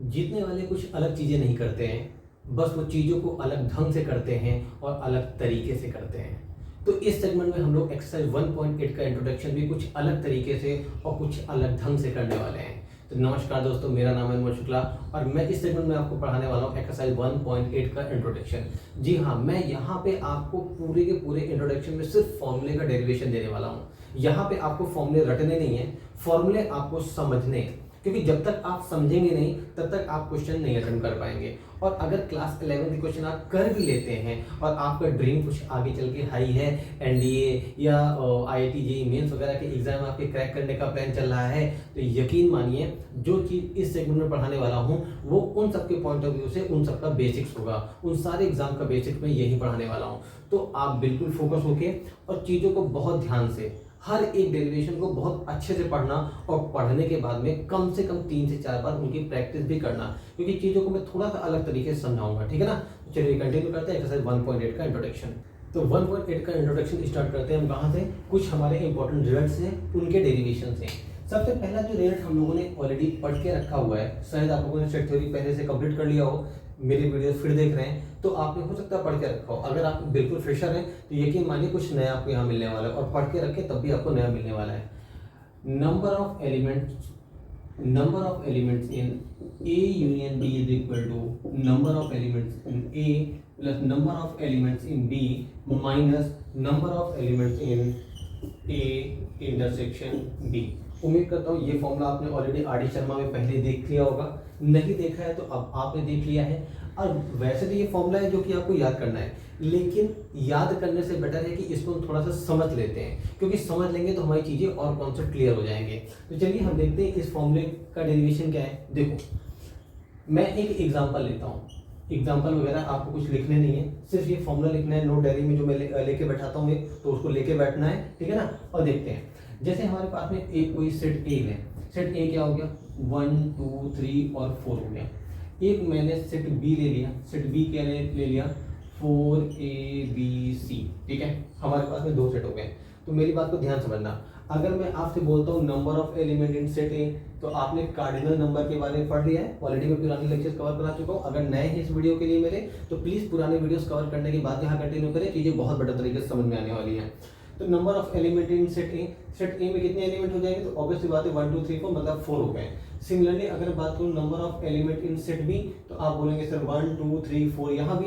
जीतने वाले कुछ अलग चीज़ें नहीं करते हैं, बस वो चीज़ों को अलग ढंग से करते हैं और अलग तरीके से करते हैं। तो इस सेगमेंट में हम लोग एक्सरसाइज 1.8 का इंट्रोडक्शन भी कुछ अलग तरीके से और कुछ अलग ढंग से करने वाले हैं। तो नमस्कार दोस्तों, मेरा नाम है अनमोल शुक्ला और मैं इस सेगमेंट में आपको पढ़ाने वाला हूँ एक्सरसाइज 1.8 का इंट्रोडक्शन। जी हाँ, मैं यहाँ पे आपको पूरे के पूरे इंट्रोडक्शन में सिर्फ फॉर्मूले का डेरिवेशन देने वाला हूँ। यहाँ पे आपको फॉर्मूले रटने नहीं है, फॉर्मूले आपको समझने हैं, क्योंकि जब तक आप समझेंगे नहीं तब तक आप क्वेश्चन नहीं अटेम्प्ट कर पाएंगे। और अगर क्लास 11 के क्वेश्चन आप कर भी लेते हैं और आपका ड्रीम कुछ आगे चल के हाई है, एनडीए या आईआईटी जेईई मेंस वगैरह के एग्जाम आपके क्रैक करने का प्लान चल रहा है, तो यकीन मानिए जो चीज़ इस सेगमेंट में पढ़ाने वाला हूँ वो उन सबके पॉइंट ऑफ व्यू से उन सबका बेसिक्स होगा। उन सारे एग्जाम का बेसिक्स मैं यही पढ़ाने वाला हूँ। तो आप बिल्कुल फोकस होके और चीज़ों को बहुत ध्यान से, हर एक डेरिवेशन को बहुत अच्छे से पढ़ना और पढ़ने के बाद में कम से कम 3 से 4 बार उनकी प्रैक्टिस भी करना, क्योंकि चीज़ों को मैं थोड़ा सा अलग तरीके से समझाऊंगा। ठीक है ना? चलिए कंटिन्यू करते हैं एक्सरसाइज 1.8 का इंट्रोडक्शन। तो 1.8 का इंट्रोडक्शन स्टार्ट करते हैं हम कहाँ से? कुछ हमारे इंपॉर्टेंट रिजल्ट्स हैं, उनके डेरिवेशन से। सबसे पहला जो रिजल्ट हम लोगों ने ऑलरेडी पढ़ के रखा हुआ है, शायद आप लोगों ने सेट थ्योरी पहले से कंप्लीट कर लिया हो, मेरी वीडियो फिर देख रहे हैं तो आपने हो सकता है पढ़ के रखा हो। अगर आप बिल्कुल फ्रेशर हैं तो यकीन मानिए कुछ नया आपको यहाँ मिलने वाला है, और पढ़ के रखे तब भी आपको नया मिलने वाला है। Number of elements in A union B is equal to number of elements in A plus number of elements in B minus number of elements in A intersection B. उम्मीद करता हूँ ये फॉर्मूला आपने ऑलरेडी आर डी शर्मा में पहले देख लिया होगा, नहीं देखा है तो अब आपने देख लिया है। और वैसे तो ये फॉर्मूला है जो कि आपको याद करना है, लेकिन याद करने से बेटर है कि इसको हम थोड़ा सा समझ लेते हैं, क्योंकि समझ लेंगे तो हमारी चीज़ें और कॉन्सेप्ट क्लियर हो जाएंगे। तो चलिए हम देखते हैं इस फॉर्मूले का डेरिवेशन क्या है। देखो, मैं एक एग्जाम्पल लेता हूँ, एग्जाम्पल वगैरह आपको कुछ लिखने नहीं है, सिर्फ ये फॉर्मूला लिखना है। नोट डायरी में जो मैं लेके बैठाता हूँ तो उसको लेके बैठना है, ठीक है ना? और देखते हैं, जैसे हमारे पास में एक कोई सेट ए है। सेट ए क्या हो गया? 1 2 3 और 4 हो गया। एक मैंने सेट बी ले लिया, सेट बी क्या ले लिया? 4ABC, ठीक है? हमारे पास में 2 सेट हो गए। तो मेरी बात को ध्यान समझना, अगर मैं आपसे बोलता हूँ number of element in set A, तो आपने कार्डिनल नंबर के बारे में पढ़ लिया है ऑलरेडी, मैं पुराने लेक्चर्स कवर करा चुका हूँ। अगर नए हैं इस वीडियो के लिए मेरे, तो प्लीज़ पुराने वीडियोस कवर करने के बाद यहाँ कंटिन्यू करें, चीज़ें बहुत बेटर तरीके से समझ में आने वाली हैं। तो number of element in set ए में कितने एलिमेंट हो जाएंगे? तो ऑब्वियसली बात है 1 2 3 4 मतलब 4 हो गए। सिमिलरली अगर बात करूँ number of element in set B, तो आप बोलेंगे सर 1 2 3 4, यहाँ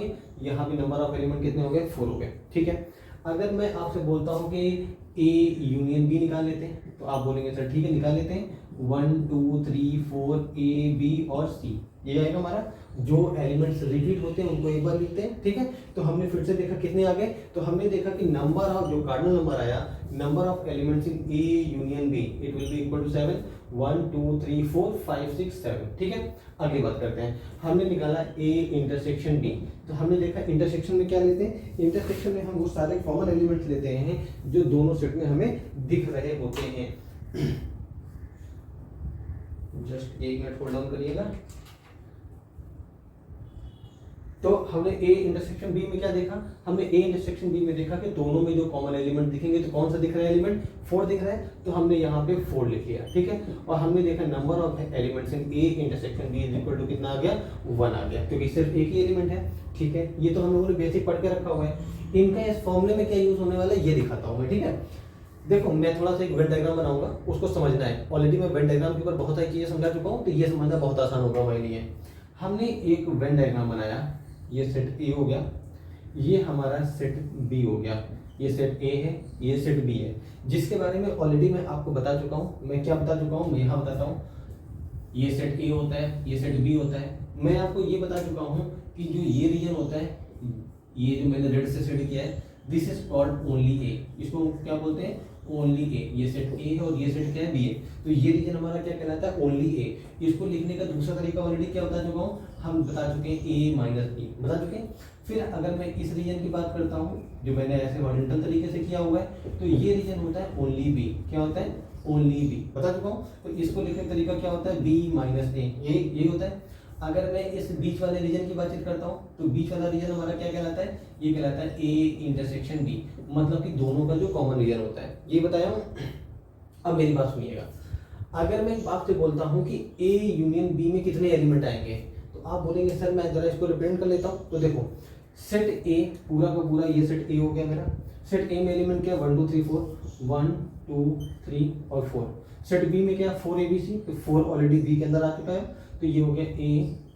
भी नंबर ऑफ एलिमेंट कितने हो गए? 4 हो गए, ठीक है? अगर मैं आपसे बोलता हूँ कि ए यूनियन बी निकाल लेते हैं, तो आप बोलेंगे सर ठीक है निकाल लेते हैं। 1 2 3 4 ए बी और सी, ये आएगा हमारा। जो एलिमेंट्स रिपीट होते हैं उनको एक बार लिखते हैं, ठीक है? तो हमने फिर से देखा कितने आ गए, तो हमने देखा कि नंबर ऑफ, जो कार्डिनल नंबर आया, number of elements in A union B, it will be equal to 7। 1 2 3 4 5 6 7, ठीक है? अगली बात करते हैं, हमने निकाला ए इंटरसेक्शन बी। तो हमने देखा इंटरसेक्शन में क्या लेते हैं? इंटरसेक्शन में हम वो सारे कॉमन एलिमेंट्स लेते हैं जो दोनों सेट में हमें दिख रहे होते हैं। जस्ट 1 मिनट होल्ड डाउन करिएगा। तो हमने ए इंटरसेक्शन बी में क्या देखा? हमने ए इंटरसेक्शन बी में देखा कि दोनों में जो कॉमन एलिमेंट दिखेंगे, तो कौन सा दिख रहा है एलिमेंट? 4 दिख रहा है, तो हमने यहाँ पे 4 लिख लिया, ठीक है? और हमने देखा number of elements in A intersection B is equal to कितना आ गया? 1 आ गया, क्योंकि सिर्फ एक ही एलिमेंट है, ठीक है? ये तो हम लोगों ने बेसिक पढ़ के रखा हुआ है। इनका इस फॉर्मूले में क्या यूज होने वाला है ये दिखाता हूँ मैं, ठीक है? देखो, मैं थोड़ा सा एक वेन डायग्राम बनाऊंगा, उसको समझना है। ऑलरेडी मैं वेन डायग्राम के ऊपर बहुत सारी चीजें समझा चुका हूँ, तो ये समझना बहुत आसान होगा हमारे लिए। हमने एक वेन डायग्राम बनाया, ये सेट ए हो गया, ये हमारा सेट बी हो गया, ये सेट ए है, ये सेट बी है, जिसके बारे में ऑलरेडी मैं आपको बता चुका हूँ। मैं क्या बता चुका हूँ? मैं यहाँ बताता हूँ, ये सेट ए होता है, ये सेट बी होता है। मैं आपको ये बता चुका हूँ कि जो ये रीजन होता है, ये जो मैंने रेड से सेट किया है, this is called only A. इसको क्या बोलते हैं? ओनली ए। ये सेट ए है और ये सेट क्या है? बी है। तो ये रीजन हमारा क्या कहलाता है? Only A. इसको लिखने का दूसरा तरीका ऑलरेडी क्या बता चुका हूँ, हम बता चुके हैं, ए माइनस बी बता चुके हैं। फिर अगर मैं इस रीजन की बात करता हूँ, जो मैंने ऐसे हॉरिजॉन्टल तरीके से किया हुआ है, तो ये रीजन होता है ओनली बी। क्या होता है? ओनली बी, बता चुका हूँ। तो इसको लिखने का तरीका क्या होता है? बी माइनस ए, ये होता है। अगर मैं इस बीच वाले रीजन की बातचीत करता हूँ, तो बीच वाला रीजन हमारा क्या कहलाता है? ये कहलाता है ए इंटरसेक्शन बी, मतलब कि दोनों का जो कॉमन रीजन होता है, ये बताया हूँ। अब मेरी बात सुनिएगा, अगर मैं आपसे बोलता हूँ कि ए यूनियन बी में कितने एलिमेंट आएंगे, तो आप बोलेंगे सर मैं जरा इसको रिप्रेजेंट कर लेता हूँ। तो देखो सेट ए पूरा का पूरा, ये सेट ए हो गया मेरा। सेट ए में एलिमेंट क्या 1 2 3 4, 1 2 3 और 4। सेट बी में क्या 4 ABC, तो 4 ऑलरेडी बी के अंदर आ चुका है, तो ये हो गया ए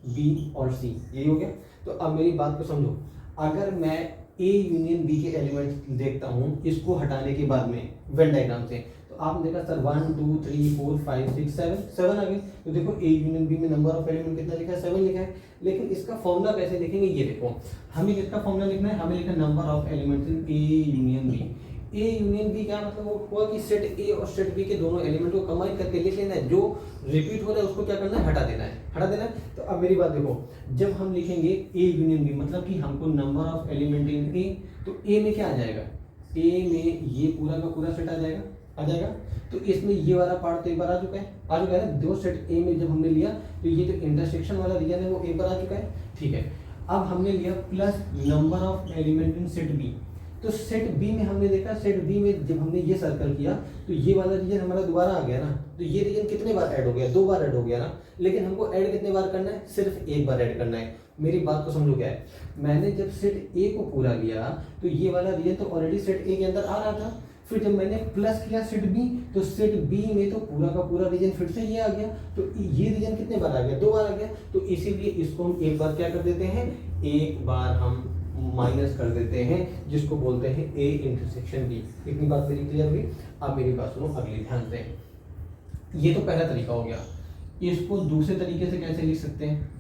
बी और सी, ये हो गया। तो अब मेरी बात को समझो, अगर मैं ए यूनियन बी के एलिमेंट देखता हूँ इसको हटाने के बाद में वेन डायग्राम से, तो आपने देखा सर 1 2 3 4 5 6 7 आ गए। तो देखो ए यूनियन बी में नंबर ऑफ एलिमेंट कितना लिखा है 7 लिखा है। लेकिन इसका फॉर्मूला कैसे लिखेंगे, ये देखो हमें किसका फॉर्मूला लिखना है, हमें लिखना है number of element in A union B. A union B क्या मतलब वो हुआ कि सेट ए और सेट बी के दोनों एलिमेंट को कंबाइन करके लिख लेना है, जो रिपीट हो रहा है उसको क्या करना है, हटा देना है, हटा देना है। तो अब मेरी बात देखो, जब हम लिखेंगे ए यूनियन बी मतलब कि हमको नंबर ऑफ एलिमेंट इन ए, तो ए में क्या आ जाएगा, ए में ये पूरा का पूरा सेट आ जाएगा, आ जाएगा। तो इसमें ये वाला पार्ट तो एक बार आ चुका है ना, दो सेट ए में जब हमने लिया तो ये जो इंटरसेक्शन वाला रीजन है वो एक बार आ चुका है, ठीक है। अब हमने लिया plus number of element in set B, तो सेट बी में हमने देखा, सेट बी में जब हमने ये सर्कल किया तो ये वाला रीजन हमारा दोबारा आ गया ना, तो ये रीजन कितने बार ऐड हो गया, 2 बार ऐड हो गया ना। लेकिन हमको ऐड कितने बार करना है, सिर्फ एक बार ऐड करना है। मेरी बात को समझो क्या है, मैंने जब सेट ए को पूरा लिया तो ये वाला रीजन तो ऑलरेडी सेट ए के अंदर आ रहा था, फिर जब मैंने प्लस किया सेट बी, तो सेट बी में तो पूरा का पूरा रीजन फिर से ये आ गया, तो ये रीजन कितने बार आ गया, 2 बार आ गया। तो इसीलिए इसको हम एक बार क्या कर देते हैं, एक बार हम माइनस कर देते हैं, जिसको बोलते हैं ए इंटरसेक्शन बी। इतनी बात मेरी क्लियर हुई। अब मेरी बात सुनो अगली, ध्यान दें। ये तो पहला तरीका हो गया। इसको दूसरे तरीके से कैसे लिख सकते हैं,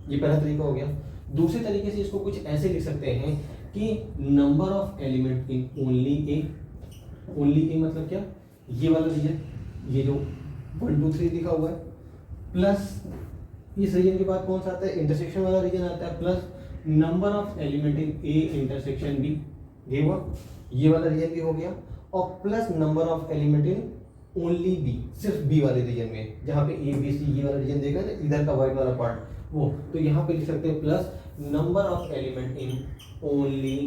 ये पहला तरीका हो गया। दूसरे तरीके से इसको कुछ ऐसे लिख सकते हैं कि number of element in only A, only A मतलब क्या, ये वाला रीजन, ये जो 1 2 3 लिखा हुआ है, प्लस इस रीजन के बाद कौन सा आता है, इंटरसेक्शन वाला रीजन आता है, plus number of element in A intersection B, ये हुआ, ये वाला रीजन भी हो गया, और plus number of element in only B, सिर्फ बी वाले रीजन में, जहाँ पे ए बी सी ये वाला रीजन देखा ना, इधर का वाइट वाला पार्ट वो, तो यहाँ पे लिख सकते हैं plus number of element in only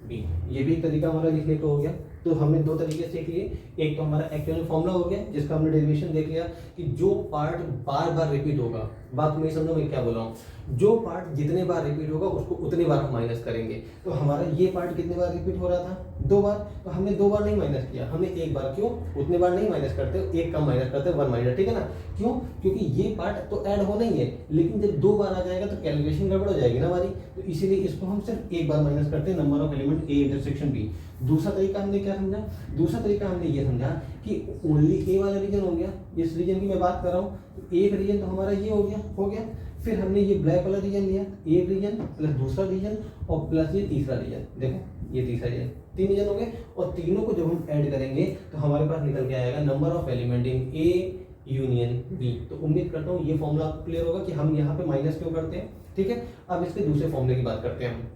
B. ये भी एक तरीका हमारा लिखने का हो गया। तो हमने 2 तरीके सीख लिए, एक तो हमारा एक्चुअल फॉर्मूला हो गया जिसका हमने डेरिवेशन देख लिया कि जो पार्ट बार बार रिपीट होगा, बात नहीं समझो मैं क्या बोल रहा हूँ, जो पार्ट जितने बार रिपीट होगा उसको उतने बार हम माइनस करेंगे। तो हमारा ये पार्ट कितने बार रिपीट हो रहा था, 2 बार, तो हमने 2 बार नहीं माइनस किया, हमने एक बार, क्यों, उतने बार नहीं माइनस करते, एक कम माइनस करते, 1 माइनस, ठीक है ना। क्यों, क्योंकि ये पार्ट तो ऐड होना ही है, लेकिन जब 2 बार आ जाएगा तो कैलकुलेशन गड़बड़ हो जाएगी ना हमारी, तो इसीलिए इसको हम सिर्फ एक बार माइनस करते हैं, number of element A intersection B. दूसरा तरीका हमने क्या समझा, दूसरा तरीका हमने ये समझा कि ओनली ए वाला रीजन हो गया, इस रीजन की मैं बात कर रहा हूँ, तो एक रीजन तो हमारा ये हो गया। फिर हमने ये ब्लैक वाला रीजन लिया, एक रीजन प्लस दूसरा रीजन और प्लस ये तीसरा रीजन, देखो ये तीसरा रीजन, 3 रीजन हो गए, और तीनों को जब हम ऐड करेंगे तो हमारे पास निकल के आएगा number of element in A union B. तो उम्मीद करता हूँ ये फॉर्मूला आपको क्लियर होगा कि हम यहाँ पे माइनस क्यों करते हैं, ठीक है। अब इसके दूसरे फॉर्मूले की बात करते हैं हम।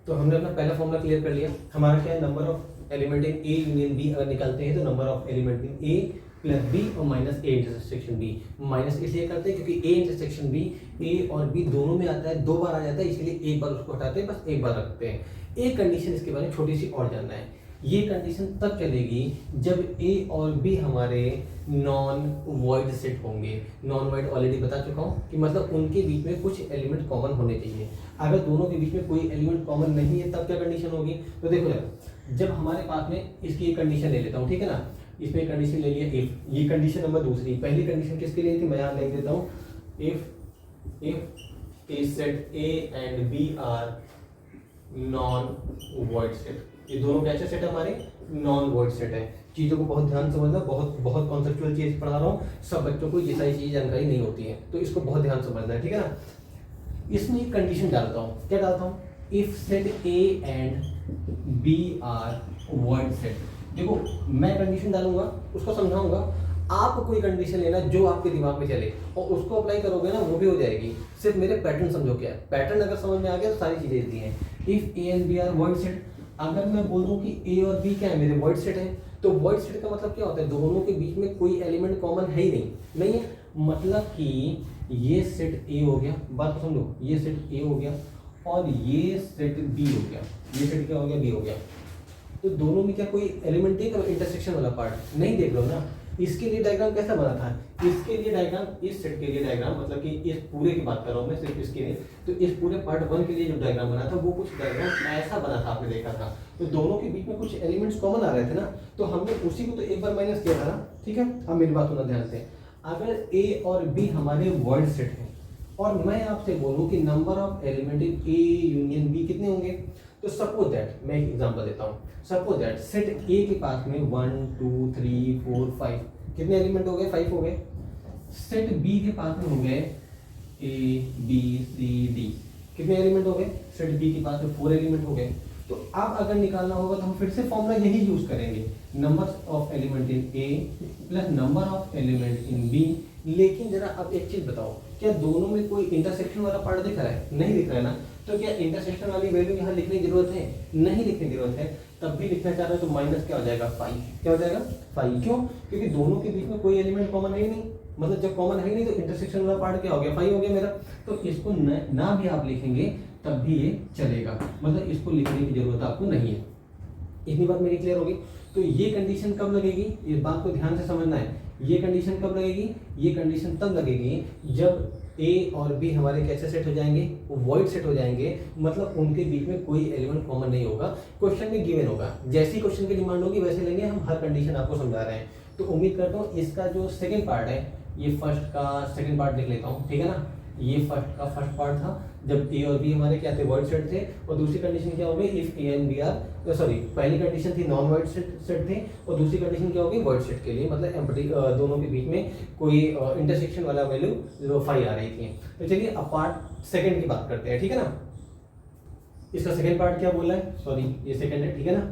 तो हमने अपना पहला फॉर्मूला क्लियर कर लिया, हमारा क्या है, number of element in A union B अगर निकालते हैं तो number of element in A plus B और minus A intersection B. Minus इसलिए करते हैं क्योंकि ए इंटरसेक्शन बी, ए और बी दोनों में आता है, 2 बार आ जाता है, इसलिए एक बार उसको हटाते हैं, बस एक बार रखते हैं। एक कंडीशन इसके बारे में छोटी सी और जानना है, ये कंडीशन तब चलेगी जब ए और बी हमारे नॉन वॉइड सेट होंगे। नॉन वॉइड ऑलरेडी बता चुका हूँ कि मतलब उनके बीच में कुछ एलिमेंट कॉमन होने चाहिए। अगर दोनों के बीच में कोई एलिमेंट कॉमन नहीं है तब क्या कंडीशन होगी, तो देखो यार, जब हमारे पास में इसकी एक कंडीशन ले लेता हूँ, ठीक है ना, इसमें कंडीशन ले लिया इफ, ये कंडीशन नंबर दूसरी, पहली कंडीशन किसके लिए थी, मैं यहाँ लिख देता हूँ, if a set A and B are non void set. ये दोनों कैसे सेट है, हमारे नॉन वॉइड सेट है। चीज़ों को बहुत ध्यान से समझना, बहुत कॉन्सेप्चुअल चीज़ पढ़ा रहा हूँ, सब बच्चों को ये सारी चीज़ जानकारी नहीं होती है, तो इसको बहुत ध्यान से समझना है, ठीक है ना। इसमें एक कंडीशन डालता हूँ, क्या डालता हूँ, if set A and B are void set. देखो मैं कंडीशन डालूंगा, उसको समझाऊंगा, आप कोई कंडीशन लेना जो आपके दिमाग में चले और उसको अप्लाई करोगे ना, वो भी हो जाएगी। सिर्फ मेरे पैटर्न समझो क्या है, पैटर्न अगर समझ में आ गया तो सारी चीजें इतनी हैं। If A and B are void set, अगर मैं बोल दूं कि ए और बी क्या है, मेरे वॉइड सेट है, तो वॉइड सेट का मतलब क्या होता है, दोनों के बीच में कोई एलिमेंट कॉमन है ही नहीं है, मतलब कि ये सेट ए हो गया, बात को समझो, ये सेट ए हो गया और ये सेट बी हो गया, ये सेट क्या हो गया, बी हो गया। तो दोनों में क्या कोई एलिमेंट देख रहे हो, इंटरसेक्शन वाला पार्ट नहीं देख रहे हो ना, इसके लिए डायग्राम कैसा बना था, इसके लिए डायग्राम, इस सेट के लिए डायग्राम, मतलब कि इस पूरे की बात कर रहा हूँ मैं, सिर्फ इसके लिए, तो इस पूरे पार्ट 1 के लिए जो डायग्राम बना था वो कुछ डायग्राम ऐसा बना था, आपने देखा था। तो दोनों के बीच में कुछ एलिमेंट्स कॉमन आ रहे थे ना, तो हमने उसी को तो एक बार माइनस किया था ना, ठीक है। अब मेरी बात सुनना ध्यान से, अगर ए और बी हमारे वर्ड सेट हैं और मैं आपसे बोलूं कि number of element in A union B कितने होंगे, तो सपोज दैट, मैं एक एग्जांपल देता हूं, सपोज दैट सेट ए के पास में 1 2 3 4 5 कितने एलिमेंट हो गए, 5 हो गए। सेट बी के पास में हो गए ए बी सी डी, कितने एलिमेंट हो गए, सेट बी के पास में 4 एलिमेंट हो गए। तो अब अगर निकालना होगा तो हम फिर से फॉर्मूला यही यूज करेंगे, number of element in A plus number of element in B. लेकिन जरा अब एक चीज बताओ, क्या दोनों में कोई इंटरसेक्शन वाला पार्ट दिख रहा है, नहीं दिख रहा है ना, तो क्या इंटरसेक्शन वाली वैल्यू यहाँ लिखने की जरूरत है, नहीं लिखने की जरूरत है। तब भी लिखना चाह रहे हो तो माइनस क्या हो जाएगा, 5, क्या हो जाएगा 5, क्यों, क्योंकि दोनों के बीच में कोई एलिमेंट कॉमन है ही नहीं, मतलब जब कॉमन है ही नहीं तो इंटरसेक्शन वाला पार्ट क्या हो गया, 5 हो गया मेरा। तो इसको ना भी आप लिखेंगे तब भी ये चलेगा, मतलब इसको लिखने की जरूरत आपको नहीं है। इतनी बात मेरी क्लियर होगी। तो ये कंडीशन कब लगेगी, इस बात को ध्यान से समझना है। ये कंडीशन कब लगेगी, ये कंडीशन तब लगेगी जब ए और बी हमारे कैसे सेट हो जाएंगे, वॉइड सेट हो जाएंगे, मतलब उनके बीच में कोई एलिमेंट कॉमन नहीं होगा, क्वेश्चन में गिवन होगा, जैसी क्वेश्चन की डिमांड होगी वैसे लेंगे हम, हर कंडीशन आपको समझा रहे हैं। तो उम्मीद करता हूँ इसका जो सेकंड पार्ट है, ये फर्स्ट का सेकंड पार्ट लिख लेता हूँ, ठीक है ना। ये फर्स्ट का फर्स्ट पार्ट था जब ए और बी हमारे क्या थे, वर्ड सेट थे, और दूसरी कंडीशन क्या होगी, if A and B are, sorry पहली कंडीशन थी नॉन वर्ड सेट थे, और दूसरी कंडीशन क्या होगी, वर्ड सेट के लिए, मतलब एम्प्टी, दोनों के बीच में कोई इंटरसेक्शन वाला वैल्यू 5 आ रही थी। तो चलिए अब पार्ट सेकंड की बात करते हैं, ठीक है ना। इसका सेकंड पार्ट क्या बोला है, सॉरी ये सेकंड है, ठीक है ना,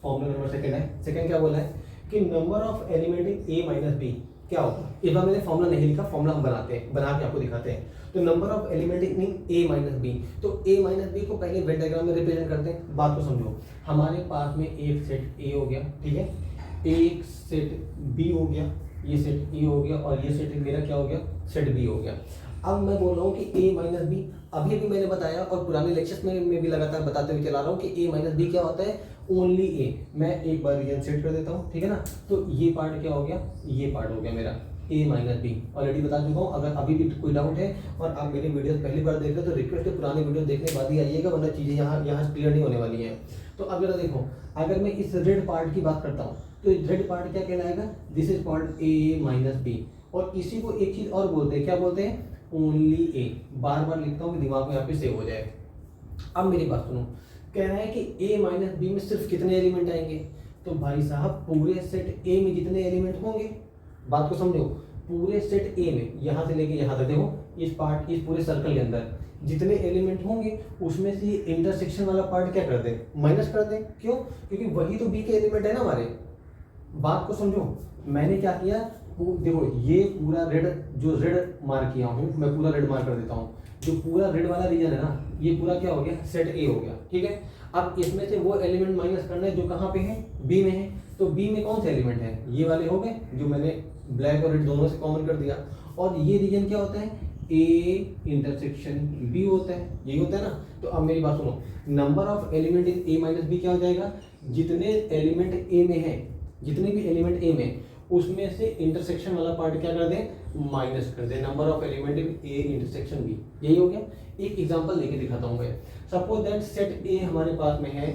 फॉर्मूला नंबर सेकंड है। सेकंड क्या बोला है कि number of element in A minus B क्या होगा। इस बार मैंने फॉर्मूला नहीं लिखा, फॉर्मूला हम बनाते हैं, बना के आपको दिखाते हैं। तो number of element in A minus B, तो ए माइनस बी को पहले वेन डायग्राम में रिप्रेजेंट करते हैं। बात को समझो, हमारे पास में एक सेट ए हो गया, ठीक है, एक सेट बी हो गया, ये सेट ए हो गया, और ये सेट मेरा क्या हो गया, सेट बी हो गया। अब मैं बोल रहा हूँ कि ए माइनस बी, अभी भी मैंने बताया और पुराने लेक्चर्स में भी लगातार बताते हुए चला रहा हूँ कि ए माइनस बी क्या होता है, ओनली ए। मैं एक बार रीजन सेट कर देता हूँ, ठीक है ना। तो ये पार्ट क्या हो गया, ये पार्ट हो गया मेरा ए माइनस बी, ऑलरेडी बता चुका हूँ। अगर अभी भी कोई डाउट है और आप मेरी वीडियोस पहली बार देख रहे हो तो रिक्वेस्ट है पुरानी वीडियो देखने के बाद ही आइएगा, वरना चीज़ें यहाँ क्लियर नहीं होने वाली हैं। तो अब जरा देखो, अगर मैं इस रेड पार्ट की बात करता हूँ तो रेड पार्ट क्या कहलाएगा, this is called A minus B. और इसी को एक चीज़ और बोलते हैं, क्या बोलते हैं, ओनली ए। बार बार लिखता हूँ कि दिमाग में यहाँ पे सेव हो जाए। अब मेरी बात सुनो, कह रहा है कि ए माइनस बी में सिर्फ कितने एलिमेंट आएंगे, तो भाई साहब पूरे सेट ए में जितने एलिमेंट होंगे, बात को समझो, पूरे सेट ए में यहाँ से लेके यहाँ तक देखो, इस पूरे सर्कल के अंदर जितने एलिमेंट होंगे उसमें से इंटरसेक्शन वाला पार्ट क्या कर दे, माइनस कर दे। क्यों, क्योंकि वही तो बी के एलिमेंट है ना हमारे। बात को समझो, मैंने क्या किया, देखो ये पूरा रेड, जो रेड मार्क किया हूँ मैं पूरा रेड मार्क कर देता हूँ, जो पूरा रेड वाला रीजन है ना, ये पूरा क्या हो गया, सेट ए हो गया, ठीक है। अब इसमें से वो एलिमेंट माइनस करना है जो कहाँ पे है, बी में है। तो बी में कौन से एलिमेंट है, ये वाले हो गए जो मैंने ब्लैक और रेड दोनों से कॉमन कर दिया। और ये रीजन क्या होता है, ए इंटरसेक्शन बी होता है, यही होता है ना। तो अब मेरी बात सुनो, number of element in A minus B क्या हो जाएगा, जितने एलिमेंट ए में है, जितने भी एलिमेंट ए में उसमें से इंटरसेक्शन वाला पार्ट क्या कर दें, माइनस कर दें, number of element in A intersection B, यही हो गया। एक एग्जांपल लेके दिखाता हूँ मैं। सपोज दैट सेट ए हमारे पास में है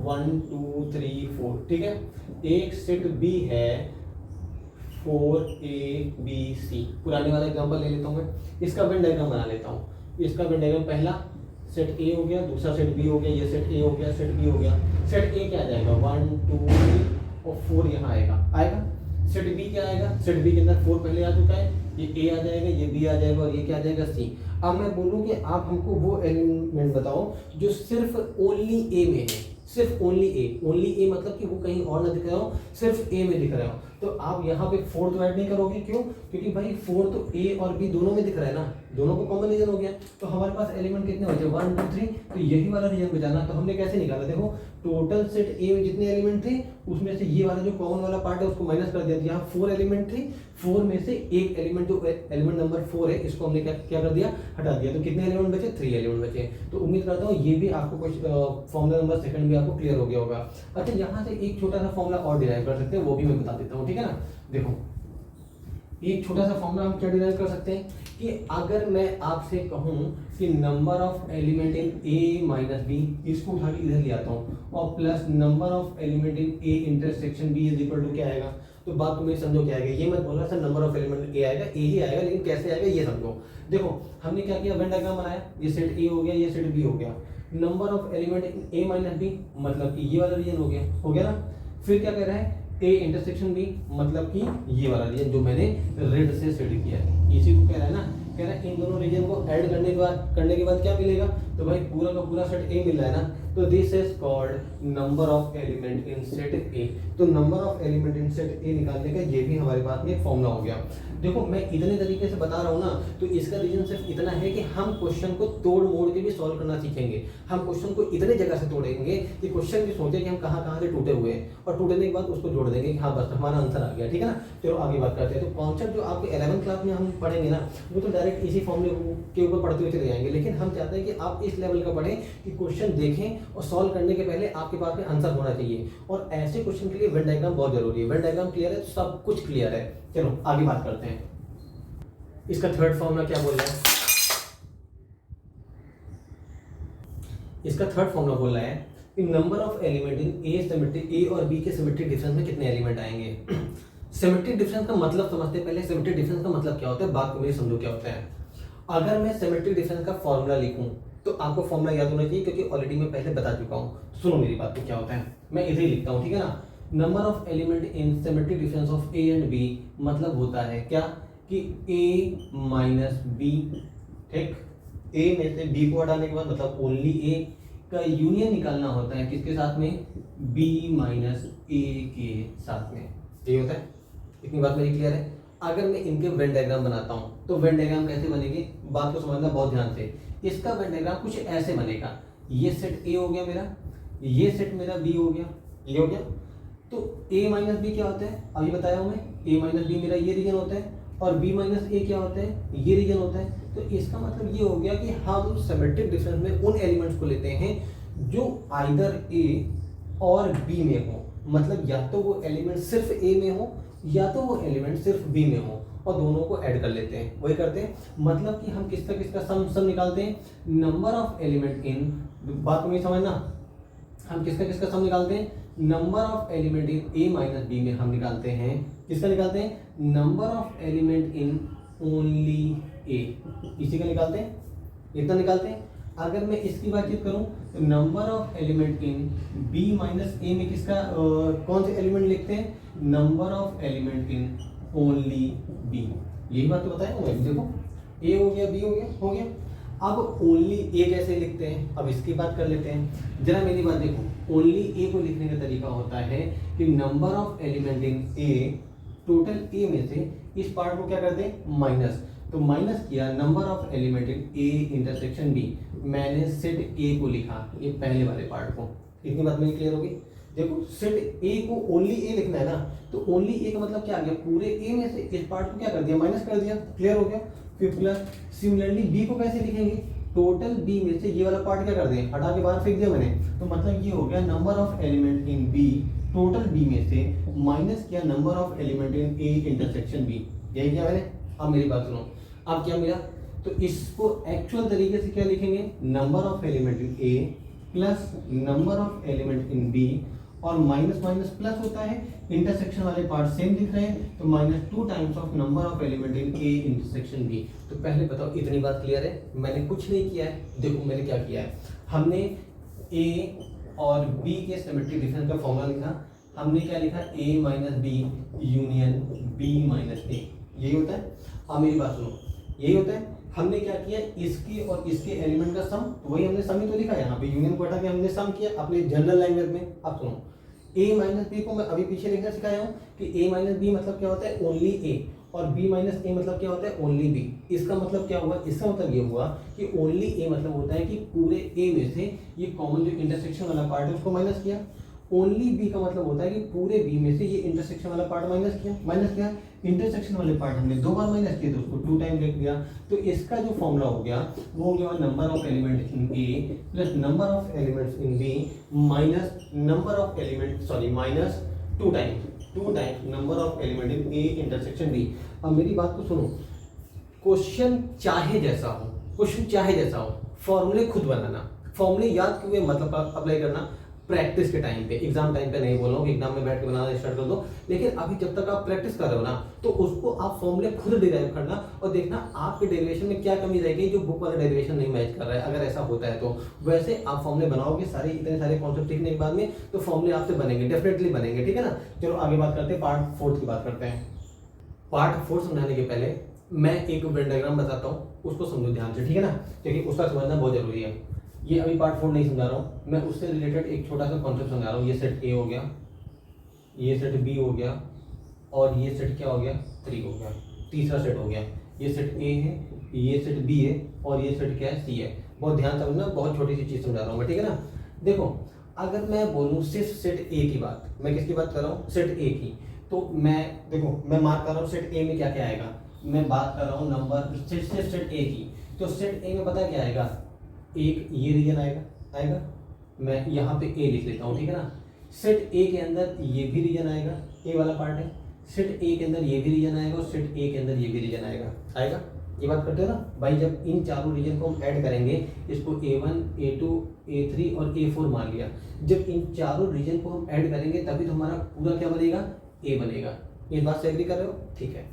1 2 3 4, ठीक है। एक सेट बी है 4ABC। पुराने वाला एग्जांपल ले लेता हूँ मैं, इसका वेन डायग्राम बना लेता हूँ। इसका वेन डायग्राम, पहला सेट ए हो गया, दूसरा सेट बी हो गया, ये सेट ए हो गया, सेट बी हो गया। सेट ए क्या आ जाएगा, 1 2 3 और 4 यहाँ आएगा। सेट बी क्या आएगा, सेट बी के अंदर 4 पहले आ चुका है, ये ए आ जाएगा, ये बी आ जाएगा, और ये क्या आ जाएगा, सी। अब मैं बोलूँ कि आप हमको वो एलिमेंट बताओ जो सिर्फ ओनली ए में है, सिर्फ ओनली ए मतलब कि वो कहीं और ना दिख रहा हो, सिर्फ ए में दिख रहा हो। तो आप यहाँ पे 4 तो ऐड नहीं करोगे, क्यों, क्योंकि भाई 4 तो ए और बी दोनों में दिख रहा है ना, दोनों को कॉमन रीजन हो गया। तो हमारे पास एलिमेंट कितने बचे, 1 2 3, तो यही वाला रीजन बचाना। तो हमने कैसे निकाला, देखो टोटल सेट ए में जितने एलिमेंट थे उसमें से ये वाला जो कॉमन वाला पार्ट है उसको माइनस कर दिया। यहाँ 4 एलिमेंट थे, 4 में से एक एलिमेंट जो एलिमेंट नंबर 4 है इसको हमने क्या कर दिया, हटा दिया। तो कितने एलिमेंट बचे, 3 एलिमेंट बचे। तो उम्मीद करता हूँ ये भी आपको कुछ फॉर्मूला नंबर सेकंड भी आपको क्लियर हो गया होगा। अच्छा, यहाँ से एक छोटा सा फॉर्मूला और डिराइव कर सकते हैं, वो भी मैं बता देता हूँ, ठीक है ना। देखो एक छोटा सा फॉर्मूला हम क्या डिराइव कर सकते हैं कि अगर मैं आपसे कहूं कि number of element in A minus B, इसको उठा के इधर ले आता हूं, और plus number of element in A intersection B is equal to क्या आएगा, तो बात तुम्हें समझो क्या आएगा। ये मत बोलना सर नंबर ऑफ एलिमेंट ए आएगा, ए ही आएगा, लेकिन कैसे आएगा ये समझो। देखो हमने क्या किया, वेन डायग्राम बनाया, ये सेट ए हो गया, ये सेट बी हो गया, number of element in A minus B मतलब कि ये वाला रीजन हो गया ना। फिर क्या कह रहा है, ए इंटरसेक्शन बी मतलब कि ये वाला रीजन जो मैंने रेड से सेट किया है, इसी को कह रहा है ना। कह रहा है इन दोनों रीजन को ऐड करने के बाद क्या मिलेगा, तो भाई पूरा का पूरा सेट ए मिल रहा है ना, तो this is called number of element in set A. तो number of element in set A निकालने का ये भी हमारे पास में एक फॉर्मूला हो गया। देखो मैं इतने तरीके से बता रहा हूँ ना, तो इसका रीजन सिर्फ इतना है कि हम क्वेश्चन को तोड़ मोड़ के भी सॉल्व करना सीखेंगे। हम क्वेश्चन को इतने जगह से तोड़ेंगे कि क्वेश्चन भी सोचे कि हम कहाँ से टूटे हुए हैं, और टूटने के बाद उसको जोड़ देंगे कि हाँ बस हमारा आंसर आ गया, ठीक है ना। चलो आगे बात करते हैं। तो कॉन्सेप्ट जो आपके 11th क्लास में हम पढ़ेंगे ना, वो तो डायरेक्ट इसी फॉर्मूले के ऊपर पढ़ते हुए चले जाएंगे, लेकिन हम चाहते हैं कि आप इस लेवल का पढ़ें कि क्वेश्चन देखें और सॉल्व करने के पहले आपके पास में आंसर होना चाहिए। और ऐसे क्वेश्चन के लिए वेन डायग्राम बहुत जरूरी है। वेन डायग्राम क्लियर है तो सब कुछ क्लियर है। चलो आगे बात करते हैं। इसका थर्ड फॉर्मूला क्या बोल रहा है, इसका थर्ड फॉर्मूला बोल रहा है कि number of element in A symmetric, A और बी के सिमेट्रिक डिफरेंस में कितने एलिमेंट आएंगे। सिमेट्रिक डिफरेंस का मतलब समझते हैं पहले। सिमेट्रिक डिफरेंस का मतलब क्या होता है, बात को मेरी समझो क्या होता है। अगर मैं सिमेट्रिक डिफरेंस का फॉर्मूला लिखूं तो आपको फॉर्मूला याद होना चाहिए, क्योंकि ऑलरेडी मैं पहले बता चुका हूं। सुनो मेरी बात को, क्या होता है मैं इधर ही लिखता हूं, ठीक है ना। Number of element in symmetric difference of A and B मतलब होता है क्या कि ए माइनस बी, ठीक। ए में से बी को हटाने के बाद मतलब ओनली ए का यूनियन निकालना होता है किसके साथ में, बी माइनस ए के साथ में। ये होता है, इतनी बात मेरी क्लियर है। अगर मैं इनके वेन डायग्राम बनाता हूं तो वेन डायग्राम कैसे बनेगी, बात को समझना बहुत ध्यान से। इसका वेन डायग्राम कुछ ऐसे बनेगा, ये सेट ए हो गया मेरा, ये सेट मेरा बी हो गया, ये हो गया। तो ए माइनस बी क्या होता है, अभी बताया हूं मैं, ए माइनस बी मेरा ये रीजन होता है, और b माइनस ए क्या होता है, ये रीजन होता है। तो इसका मतलब ये हो गया कि हम सिमेट्रिक डिफरेंस में उन एलिमेंट्स को लेते हैं जो आइदर a और b में हो, मतलब या तो वो एलिमेंट सिर्फ a में हो या तो वो एलिमेंट सिर्फ b में हो, और दोनों को ऐड कर लेते हैं, वही करते हैं। मतलब कि हम किसका सम निकालते हैं, नंबर ऑफ एलिमेंट इन, बात को नहीं समझना, हम किसका सम निकालते हैं, number of element in A minus B में हम निकालते हैं, किसका निकालते हैं, number of element in only A, इसी का निकालते हैं, इतना निकालते हैं। अगर मैं इसकी बातचीत करूं तो number of element in B minus A में किसका कौन से एलिमेंट लिखते हैं, number of element in only B. यही बात तो बताया मैं, देखो ए हो गया, बी हो गया। अब ओनली ए कैसे लिखते हैं, अब इसकी बात कर लेते हैं। जरा मेरी बात देखो, ओनली ए को लिखने का तरीका होता है कि number of element in A, total A में से इस पार्ट को क्या करते हैं, माइनस। तो माइनस किया number of element in A intersection B, मैंने सेट ए को लिखा, ये पहले वाले पार्ट को। इतनी बात मेरी क्लियर होगी। देखो सेट ए को ओनली ए लिखना है ना, तो ओनली ए का मतलब क्या आ गया, पूरे ए में से इस पार्ट को क्या कर दिया, माइनस कर दिया, क्लियर हो गया। फिर प्लस सिमिलरली बी को कैसे लिखेंगे, टोटल बी में से ये वाला पार्ट क्या कर दिया, हटा के बाहर फेंक दिया मैंने। तो मतलब ये हो गया number of element in B, total B में से माइनस किया number of element in A intersection B, यही किया मैंने। अब मेरी बात सुनो, अब क्या मिला, तो इसको एक्चुअल तरीके से क्या लिखेंगे, number of element in A plus number of element in B, और माइनस माइनस प्लस होता है, इंटरसेक्शन वाले पार्ट सेम दिख रहे हैं, तो -2 times of number of element in A intersection B. तो पहले बताओ इतनी बात क्लियर है, मैंने कुछ नहीं किया है। देखो मैंने क्या किया है, हमने ए और बी के सिमेट्रिक डिफरेंस का फॉर्मूला लिखा, हमने क्या लिखा, A minus B union B minus A, यही होता है। अब मेरी बात सुनो, यही होता है। हमने क्या किया, इसके और इसके एलिमेंट का सम, वही हमने सम ही तो लिखा है, यहाँ पे यूनियन को हटा के हमने सम किया अपने जनरल लैंग्वेज में। अब सुनो, ए माइनस बी को मैं अभी पीछे लिखना सिखाया हूँ कि ए माइनस बी मतलब क्या होता है, ओनली ए, और बी माइनस ए मतलब क्या होता है, ओनली बी। इसका मतलब क्या हुआ, इसका मतलब ये हुआ कि ओनली ए मतलब होता है कि पूरे ए में से ये कॉमन जो इंटरसेक्शन वाला पार्ट है उसको माइनस किया। ओनली बी का मतलब होता है कि पूरे बी में से ये इंटरसेक्शन वाला पार्ट माइनस किया। इंटरसेक्शन वाले पार्ट हमने 2 बार माइनस किए तो उसको 2 टाइम लिख दिया। तो इसका जो फॉर्मूला हो गया वो हो गया number of element in A plus number of elements in B minus number of element minus 2 times, 2 times number of element in A intersection B. अब मेरी बात को सुनो, क्वेश्चन चाहे जैसा हो, क्वेश्चन चाहे जैसा हो, फॉर्मूले खुद बनाना, फॉर्मूले याद किए हुए मतलब अप्लाई करना प्रैक्टिस के टाइम पे, एग्जाम टाइम पे नहीं बोल रहा हूँ कि एग्जाम में बैठ के बनाना स्टार्ट कर दो, लेकिन अभी जब तक आप प्रैक्टिस कर रहे हो ना, तो उसको आप फॉर्मूले खुद डिराइव करना और देखना आपके डेरिवेशन में क्या कमी रहेगी जो बुक वाला डेरिवेशन नहीं मैच कर रहा है। अगर ऐसा होता है तो वैसे आप फॉर्मूले बनाओगे, सारे इतने सारे कॉन्सेप्ट सीखने के बाद में, तो फॉर्मूले आपसे बनेंगे, डेफिनेटली बनेंगे, ठीक है ना। चलो आगे बात करते हैं, पार्ट 4 की बात करते हैं। पार्ट 4 समझाने के पहले मैं एक वेन डायग्राम बताता हूँ, उसको समझो ध्यान से, ठीक है ना, क्योंकि उसका समझना बहुत जरूरी है। ये अभी पार्ट 4 नहीं समझा रहा हूँ, मैं उससे रिलेटेड एक छोटा सा कॉन्सेप्ट समझा रहा हूँ। ये सेट ए हो गया, ये सेट बी हो गया, और ये सेट क्या हो गया, 3 हो गया, तीसरा सेट हो गया। ये सेट ए है, ये सेट बी है, और ये सेट क्या है, सी है। बहुत ध्यान समझना, बहुत छोटी सी चीज़ समझा रहा हूँ मैं, ठीक है ना। देखो अगर मैं बोलूँ सिर्फ सेट ए की बात, मैं किसकी बात कर रहा हूँ, सेट ए की, तो मैं देखो मैं मार्क कर रहा हूँ सेट ए में क्या क्या आएगा, मैं बात कर रहा हूँ नंबर सिर्फ सेट ए की। तो सेट ए में पता क्या आएगा, एक ये रीजन आएगा, मैं यहाँ पे ए लिख लेता हूँ, ठीक है ना। सेट ए के अंदर ये भी रीजन आएगा, ए वाला पार्ट है, सेट ए के अंदर ये भी रीजन आएगा, और सेट ए के अंदर ये भी रीजन आएगा। ये बात करते हो ना भाई, जब इन चारों रीजन को हम ऐड करेंगे, इसको A1 A2 A3 और A4 मान लिया, जब इन चारों रीजन को हम ऐड करेंगे तभी तो हमारा पूरा क्या बनेगा, ए बनेगा। इस बात से एग्री कर रहे हो, ठीक है।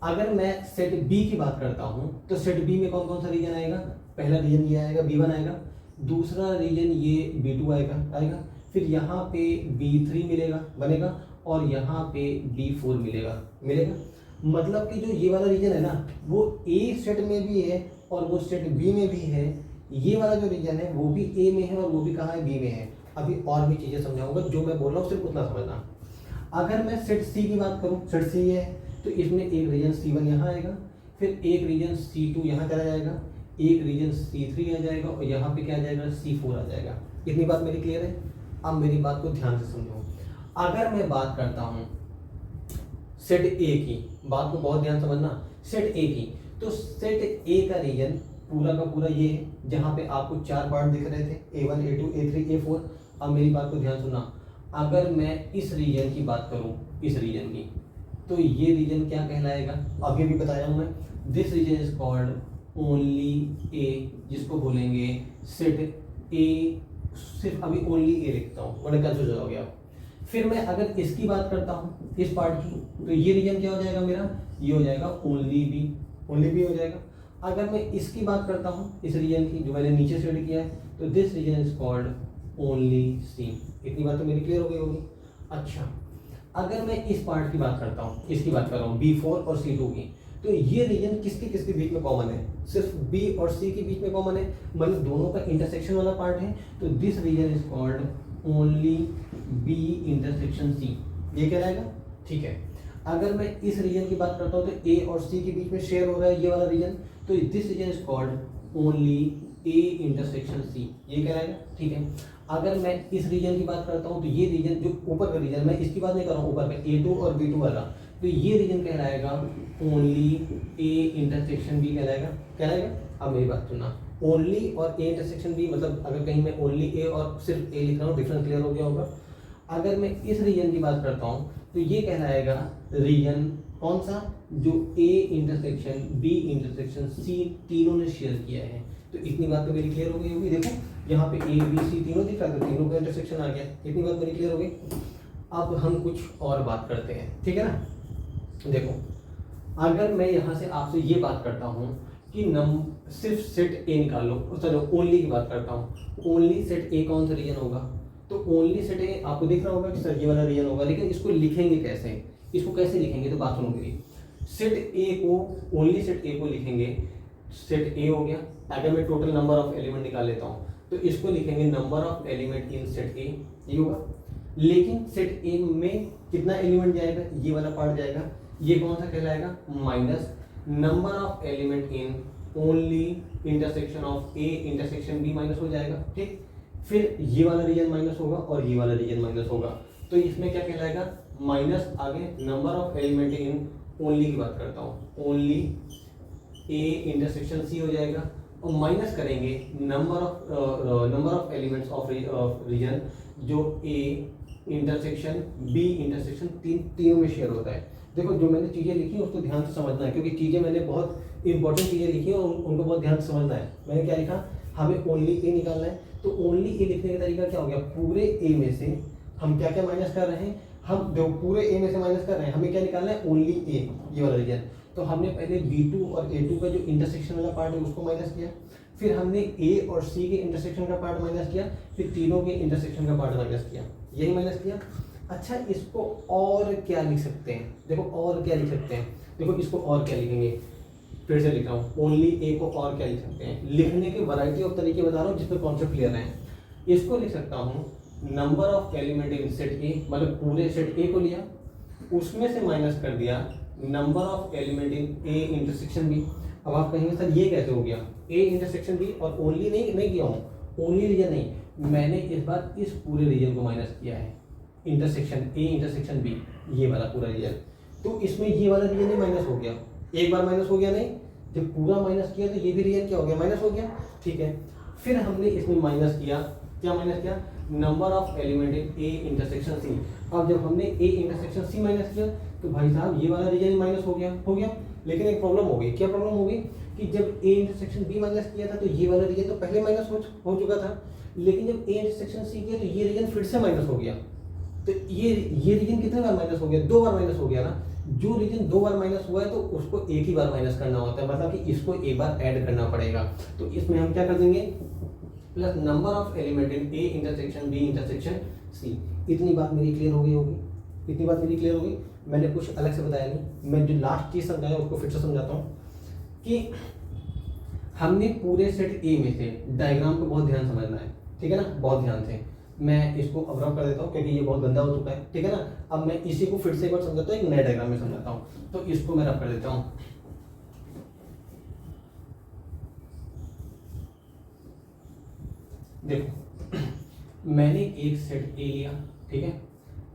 अगर मैं सेट बी की बात करता हूँ, तो सेट बी में कौन कौन सा रीजन आएगा, पहला रीजन ये आएगा B1 आएगा, दूसरा रीजन ये B2 आएगा, फिर यहाँ पे B3 बनेगा, और यहाँ पे B4 मिलेगा। मतलब कि जो ये वाला रीजन है ना, वो ए सेट में भी है और वो सेट बी में भी है। ये वाला जो रीजन है वो भी ए में है और वो भी कहाँ है, बी में है। अभी और भी चीज़ें समझाऊंगा, जो मैं बोल रहा हूँ सिर्फ उतना समझना। अगर मैं सेट सी की बात करूँ, सेट सी है तो इसमें एक रीजन C1 यहाँ आएगा, फिर एक रीजन C2 यहाँ चला जाएगा, एक रीजन C3 आ जाएगा, और यहाँ पे क्या आ जाएगा, C4 आ जाएगा। इतनी बात मेरी क्लियर है। अब मेरी बात को ध्यान से समझो। अगर मैं बात करता हूँ सेट ए की, बात को बहुत ध्यान समझना, सेट ए की, तो सेट ए का रीजन पूरा का पूरा ये है, जहाँ पे आपको 4 पार्ट दिख रहे थे, A1 A2 A3 A4। अब मेरी बात को ध्यान सुनना, अगर मैं इस रीजन की बात करूँ, इस रीजन की, तो ये रीजन क्या कहलाएगा, अभी भी बताया हूँ मैं, this region is called only A, जिसको बोलेंगे सेट ए। सिर्फ अभी ओनली ए लिखता हूँ वरना कंफ्यूज हो जाओगे आप। फिर मैं अगर इसकी बात करता हूँ, इस पार्ट की, तो ये रीजन क्या हो जाएगा मेरा, ये हो जाएगा ओनली बी हो जाएगा। अगर मैं इसकी बात करता हूँ, इस रीजन की जो मैंने नीचे सेट किया है, तो this region is called only C. इतनी बात तो मेरी क्लियर हो गई होगी। अच्छा, अगर मैं इस पार्ट की बात करता हूँ, इसकी बात कर रहा हूँ B4 और C2 की, तो ये रीजन किसके बीच में कॉमन है, सिर्फ B और C के बीच में कॉमन है, मतलब दोनों का इंटरसेक्शन वाला पार्ट है। तो this region is called only B intersection C, ये क्या रहेगा, ठीक है। अगर मैं इस रीजन की बात करता हूँ, तो A और C के बीच में शेयर हो रहा है ये वाला रीजन, तो this region is called only A intersection C, ये क्या रहेगा, ठीक है। अगर मैं इस रीजन की बात करता हूँ, तो ये रीजन जो ऊपर का रीजन, मैं इसकी बात नहीं कर रहा हूँ, ऊपर का A2 और B2 वाला, तो ये रीजन कहलाएगा ओनली A इंटरसेक्शन B कहलाएगा। अब मेरी बात सुनना, ओनली और A इंटरसेक्शन B, मतलब अगर कहीं मैं ओनली A और सिर्फ A लिख रहा हूँ, डिफरेंस क्लियर हो गया होगा। अगर मैं इस रीजन की बात करता हूँ, तो ये कहलाएगा रीजन कौन सा, जो A intersection B intersection C तीनों ने शेयर किया है। तो इतनी बात तो मेरी क्लियर हो गई होगी। देखो यहाँ पे A B C तीनों दिख रहा था, तीनों का इंटरसेक्शन आ गया। इतनी बात मेरी क्लियर हो गई। अब हम कुछ और बात करते हैं, ठीक है ना। देखो अगर मैं यहाँ से आपसे ये बात करता हूँ कि सिर्फ सेट ए निकाल लो, चलो ओनली की बात करता हूँ, ओनली सेट ए कौन सा रीजन होगा, तो ओनली सेट ए आपको दिख रहा होगा कि सर ये वाला रीजन होगा, लेकिन इसको लिखेंगे कैसे, इसको कैसे लिखेंगे, तो बात सुनो मेरी। सेट ए को, ओनली सेट ए को लिखेंगे, सेट ए हो गया। अगर मैं टोटल नंबर ऑफ एलिमेंट निकाल लेता हूँ, तो इसको लिखेंगे number of element in set ए, ये होगा। लेकिन सेट ए में कितना एलिमेंट जाएगा, ये वाला पार्ट जाएगा, ये कौन सा कहलाएगा, minus number of element in only intersection of A intersection B minus हो जाएगा, ठीक। फिर ये वाला रीजन माइनस होगा और ये वाला रीजन माइनस होगा, तो इसमें क्या कहलाएगा, माइनस आगे number of element in only की बात करता हूँ, ओनली ए इंटरसेक्शन सी हो जाएगा, और माइनस करेंगे number of elements of region जो ए इंटरसेक्शन बी इंटरसेक्शन तीनों में शेयर होता है। देखो जो मैंने चीज़ें लिखी उसको ध्यान से समझना है, क्योंकि चीज़ें मैंने बहुत इंपॉर्टेंट चीज़ें लिखी हैं और उनको बहुत ध्यान से समझना है। मैंने क्या लिखा, हमें ओनली ए निकालना है, तो ओनली ए लिखने का तरीका क्या हो गया, पूरे ए में से हम क्या क्या माइनस कर रहे हैं, हम जो पूरे ए में से माइनस कर रहे हैं, हमें क्या निकालना है, ओनली ए, ये वाला रीजन। तो हमने पहले B2 और A2 का जो इंटरसेक्शन वाला पार्ट है उसको माइनस किया, फिर हमने A और C के इंटरसेक्शन का पार्ट माइनस किया, फिर तीनों के इंटरसेक्शन का पार्ट माइनस किया, यही माइनस किया। अच्छा इसको और क्या लिख सकते हैं, देखो और क्या लिख सकते हैं, देखो इसको और क्या लिखेंगे, फिर से लिख रहा हूँ, ओनली ए को और क्या लिख सकते हैं, लिखने के वैरायटी ऑफ तरीके बता रहा हूँ जिसमें कॉन्सेप्ट क्लियर है। इसको लिख सकता हूँ number of element in set ए, मतलब पूरे सेट ए को लिया, उसमें से माइनस कर दिया number of element in A intersection B. अब आप कहेंगे सर ये कैसे हो गया, ए इंटरसेक्शन बी और ओनली नहीं किया हूँ, ओनली रीजन नहीं, मैंने इस बार इस पूरे रीजन को माइनस किया है, इंटरसेक्शन ए इंटरसेक्शन बी, ये वाला पूरा रीजन। तो इसमें ये वाला रीजन ही माइनस हो गया, एक बार माइनस हो गया नहीं, जब पूरा माइनस किया तो ये भी रीजन क्या हो गया, माइनस हो गया। ठीक है, फिर हमने इसमें माइनस किया, क्या माइनस किया, number of element in A intersection C. अब जब हमने ए इंटरसेक्शन सी माइनस किया तो भाई साहब ये वाला रीजन माइनस हो गया। लेकिन एक प्रॉब्लम हो गई, क्या प्रॉब्लम हो गई कि जब ए इंटरसेक्शन बी माइनस किया था तो ये वाला रीजन तो पहले माइनस हो चुका था, लेकिन जब ए इंटरसेक्शन सी किया तो ये रीजन फिर से माइनस हो गया। तो ये रीजन कितने बार माइनस हो गया, 2 बार माइनस हो गया ना। जो रीजन 2 बार माइनस हुआ है तो उसको एक ही बार माइनस करना होता है, मतलब कि इसको एक बार ऐड करना पड़ेगा। तो इसमें हम क्या कर देंगे, plus number of element in A intersection B intersection C. इतनी बात मेरी क्लियर हो गई होगी, इतनी बात मेरी क्लियर हो गई। मैंने कुछ अलग से बताया नहीं, मैं जो लास्ट चीज़ समझाया उसको फिर से समझाता हूँ कि हमने पूरे सेट ए में से डायग्राम को बहुत ध्यान समझना है, ठीक है ना, बहुत ध्यान से। मैं इसको अब रब कर देता हूँ क्योंकि ये बहुत गंदा हो चुका है, ठीक है ना। अब मैं इसी को फिर से एक बार समझाता हूँ, एक नए डायग्राम में समझाता हूँ। तो इसको मैं रब कर देता हूँ। देखो मैंने एक सेट ए लिया, ठीक है,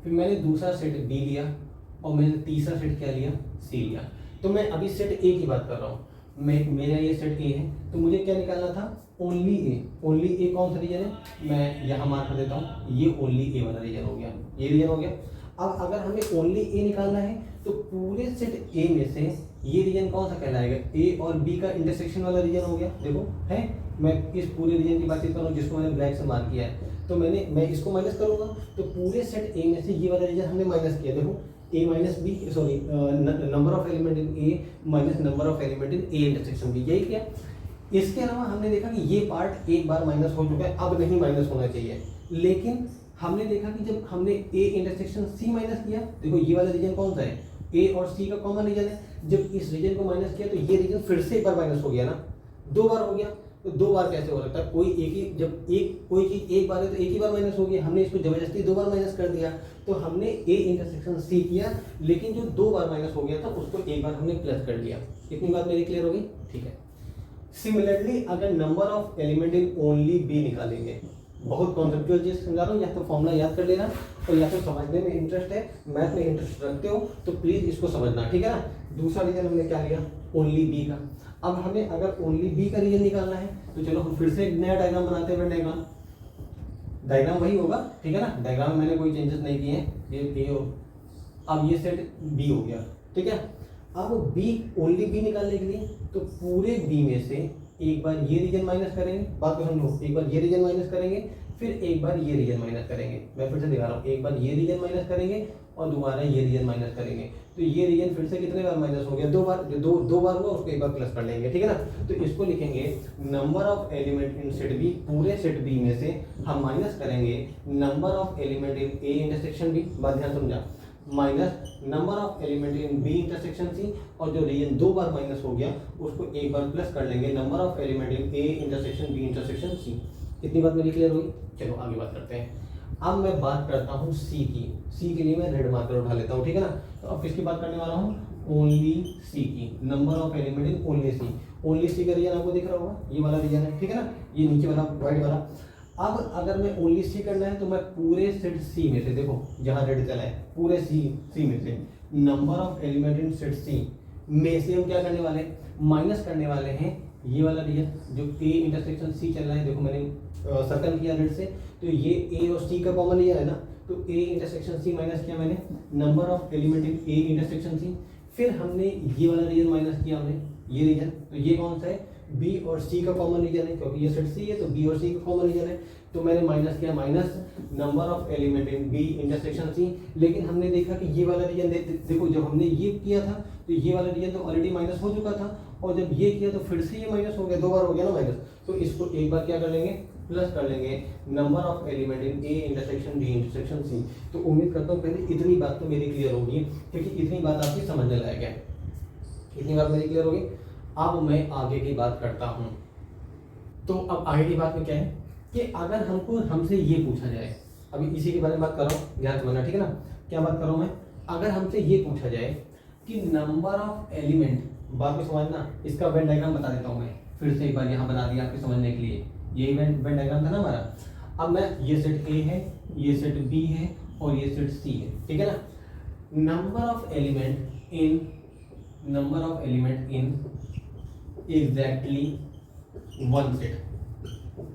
फिर मैंने दूसरा सेट बी लिया और मैंने तीसरा सेट क्या लिया, सी लिया। तो मैं अभी सेट ए की बात कर रहा हूँ, मेरा ये सेट ए है, तो मुझे क्या निकालना था, ओनली ए। ओनली ए कौन सा रीजन है, मैं यहाँ मार्क कर देता हूँ, ये ओनली ए वाला रीजन हो गया, ये रीजन हो गया। अब अगर हमें ओनली ए निकालना है तो पूरे सेट ए में से ये रीजन कौन सा कहलाएगा, ए और बी का इंटरसेक्शन वाला रीजन हो गया। देखो है, मैं इस पूरे रीजन की बातचीत कर रहा हूँ जिसको मैंने ब्लैक से मार्क किया है, तो मैं इसको माइनस करूंगा तो पूरे सेट ए में से ये वाला रीजन हमने माइनस किया। देखो A minus B, sorry number of element in A minus number of element in A intersection B, यही किया। इसके अलावा हमने देखा कि ये पार्ट एक बार माइनस हो चुका है, अब नहीं माइनस होना चाहिए। लेकिन हमने देखा कि जब हमने ए इंटरसेक्शन सी माइनस किया, देखो ये वाला रीजन कौन सा है, ए और सी का कॉमन रीजन है। जब इस रीजन को माइनस किया तो ये रीजन फिर से एक बार माइनस हो गया ना, 2 बार हो गया। तो 2 बार कैसे हो सकता है, कोई एक ही, जब कोई चीज एक बार है तो एक ही बार माइनस हो गया, हमने इसको जबरदस्ती 2 बार माइनस कर दिया। तो हमने ए इंटरसेक्शन सी किया, लेकिन जो 2 बार माइनस हो गया था उसको एक बार हमने प्लस कर दिया। इतनी बात मेरी क्लियर हो गई, ठीक है। सिमिलरली अगर number of element in only B निकालेंगे, बहुत कॉन्सेप्चुअल चीज समझा रहा हूँ, या तो फॉर्मूला याद कर लेना और या तो समझने में इंटरेस्ट है, मैथ में इंटरेस्ट रखते हो तो प्लीज इसको समझना, ठीक है ना। दूसरा रीजन हमने क्या लिया, ओनली बी का। अब हमें अगर ओनली बी का रीजन निकालना है तो चलो हम फिर से एक नया डायग्राम बनाते हैं। डायग्राम वही होगा, ठीक है ना, डायग्राम में मैंने कोई चेंजेस नहीं किए हैं, ये हो। अब ये सेट बी हो गया, ठीक है। अब बी, ओनली बी निकालने के लिए तो पूरे बी में से एक बार ये रीजन माइनस करेंगे, बात को समझो, एक बार ये रीजन माइनस करेंगे, फिर एक बार ये रीजन माइनस करेंगे। मैं फिर से दिखा रहा हूँ, एक बार ये रीजन माइनस करेंगे और दोबारा ये रीजन माइनस करेंगे। तो ये रीजन फिर से कितने बार माइनस हो गया, 2 बार। जो दो बार हुआ उसको एक बार प्लस कर लेंगे, ठीक है ना। तो इसको लिखेंगे number of element in set B, पूरे सेट बी में से हम माइनस करेंगे number of element in A intersection B, बात ध्यान समझा, minus number of element in B intersection C, और जो रीजन 2 बार माइनस हो गया उसको एक बार प्लस कर लेंगे number of element in A intersection B intersection C. इतनी बात मेरी क्लियर हुई, चलो आगे बात करते हैं। अब मैं बात करता हूँ सी की। सी के लिए मैं रेड मार्कर उठा लेता हूँ, ठीक है ना। तो अब किसकी बात करने वाला हूँ, ओनली सी की, number of element in only C. Only C का रीजन आपको दिख रहा होगा, ये वाला रीजन है, ठीक है ना, ये नीचे वाला व्हाइट वाला। अब अगर मैं ओनली सी करना है तो मैं पूरे सेट सी में से, देखो जहाँ रेड चला है, पूरे सी में से number of element in set C में से हम क्या करने वाले हैं, माइनस करने वाले हैं ये वाला रीजन जो ए इंटरसेक्शन सी चल रहा है। देखो मैंने सर्कल किया रेड से, तो ये ए और सी का कॉमन रीजन है ना, तो ए इंटरसेक्शन सी माइनस किया मैंने, number of element in A intersection C. फिर हमने ये वाला रीजन माइनस किया हमने, ये रीजन, तो ये कौन सा है, बी और सी का कॉमन रीजन है, क्योंकि ये सेट सी है तो बी और सी का कॉमन रीजन है। तो मैंने माइनस किया, minus number of element in B intersection C. लेकिन हमने देखा कि ये वाला रीजन देखो, जब हमने ये किया था तो ये वाला रीजन तो ऑलरेडी माइनस हो चुका था, और जब ये किया तो फिर से ये माइनस हो गया, 2 बार हो गया ना माइनस। तो इसको एक बार क्या कर लेंगे, प्लस कर लेंगे, number of element in A intersection B intersection C. तो उम्मीद करता हूँ पहले इतनी बात तो मेरी क्लियर होगी, क्योंकि इतनी बात आपकी समझने लायक है, इतनी बात मेरी क्लियर होगी। अब मैं आगे की बात करता हूँ। तो अब आगे की बात में क्या है कि अगर हमसे ये पूछा जाए, अभी इसी के बारे में बात कर रहा हूँ, ध्यान समझना, ठीक है ना। क्या बात कर रहा हूँ मैं, अगर हमसे ये पूछा जाए कि नंबर ऑफ एलिमेंट, बात को समझना, इसका वेन डायग्राम बता देता हूँ मैं फिर से एक बार, यहाँ बना दिया आपके समझने के लिए। ये वेन डायग्राम था ना हमारा। अब मैं, ये सेट ए है, ये सेट बी है और ये सेट सी है, ठीक है ना। Number of element in exactly one set,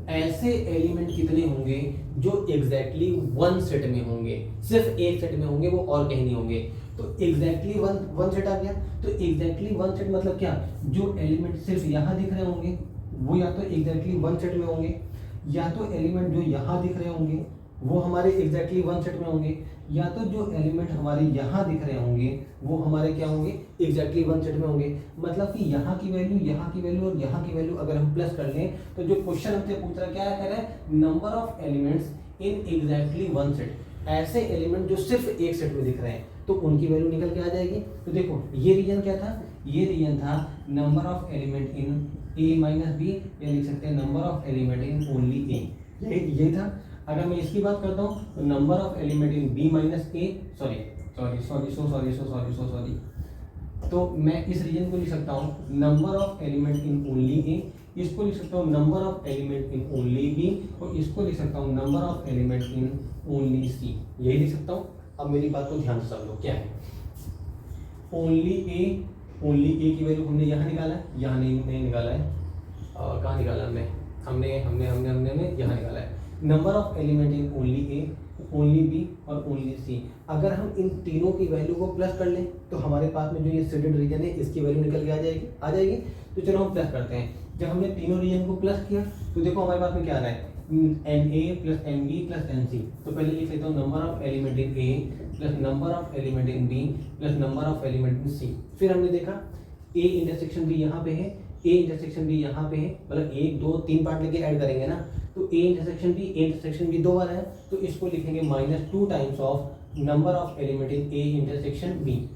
ऐसे एलिमेंट कितने होंगे जो एग्जैक्टली वन सेट में होंगे, सिर्फ एक सेट में होंगे, वो और कहीं नहीं होंगे। तो एग्जैक्टली वन सेट आ गया। तो एग्जैक्टली वन सेट मतलब क्या, जो एलिमेंट सिर्फ यहाँ दिख रहे होंगे वो या तो एग्जैक्टली वन सेट में होंगे, या तो एलिमेंट जो यहाँ दिख रहे होंगे वो हमारे एग्जैक्टली वन सेट में होंगे, या तो जो एलिमेंट हमारे यहाँ दिख रहे होंगे वो हमारे क्या होंगे, एग्जैक्टली वन सेट में होंगे। मतलब कि यहाँ की वैल्यू, यहाँ की वैल्यू और यहाँ की वैल्यू अगर हम प्लस कर लें तो जो क्वेश्चन हमसे पूछ रहा है, क्या कह रहा है, number of elements in exactly one set, ऐसे एलिमेंट जो सिर्फ एक सेट में दिख रहे हैं तो उनकी वैल्यू निकल के आ जाएगी। तो देखो ये रीजन क्या था, ये रीजन था number of element in A minus B, या लिख सकते हैं number of element in only A, यही था। अगर मैं इसकी बात करता हूँ तो number of element in B minus A, sorry, तो मैं इस रीजन को लिख सकता हूँ number of element in only A, इसको लिख सकता हूँ number of element in only B, और इसको लिख सकता हूँ number of element in only C, यही लिख सकता हूँ। अब मेरी बात को ध्यान से समझो, क्या है ओनली ए की वैल्यू हमने यहाँ निकाला है, यहाँ नहीं निकाला है, कहाँ निकाला हमने यहाँ निकाला है। Number of element in only A, only B और ओनली सी, अगर हम इन तीनों की वैल्यू को प्लस कर लें तो हमारे पास में जो ये शेडेड रीजन है इसकी वैल्यू निकल के आ जाएगी। तो चलो हम प्लस करते हैं। जब हमने तीनों रीजन को प्लस किया तो देखो हमारे पास में क्या आ रहा है, N A plus N B plus N C. तो पहले लिख लेता हूँ number of element in A plus number of element in B plus number of element in C. फिर हमने देखा ए इंटरसेक्शन बी यहाँ पे है, ए इंटरसेक्शन बी यहाँ पे है, मतलब 1 2 3 पार्ट लेके ऐड करेंगे ना, तो ए इंटरसेक्शन बी 2 बार है, तो इसको लिखेंगे -2 times of number of element in A intersection B.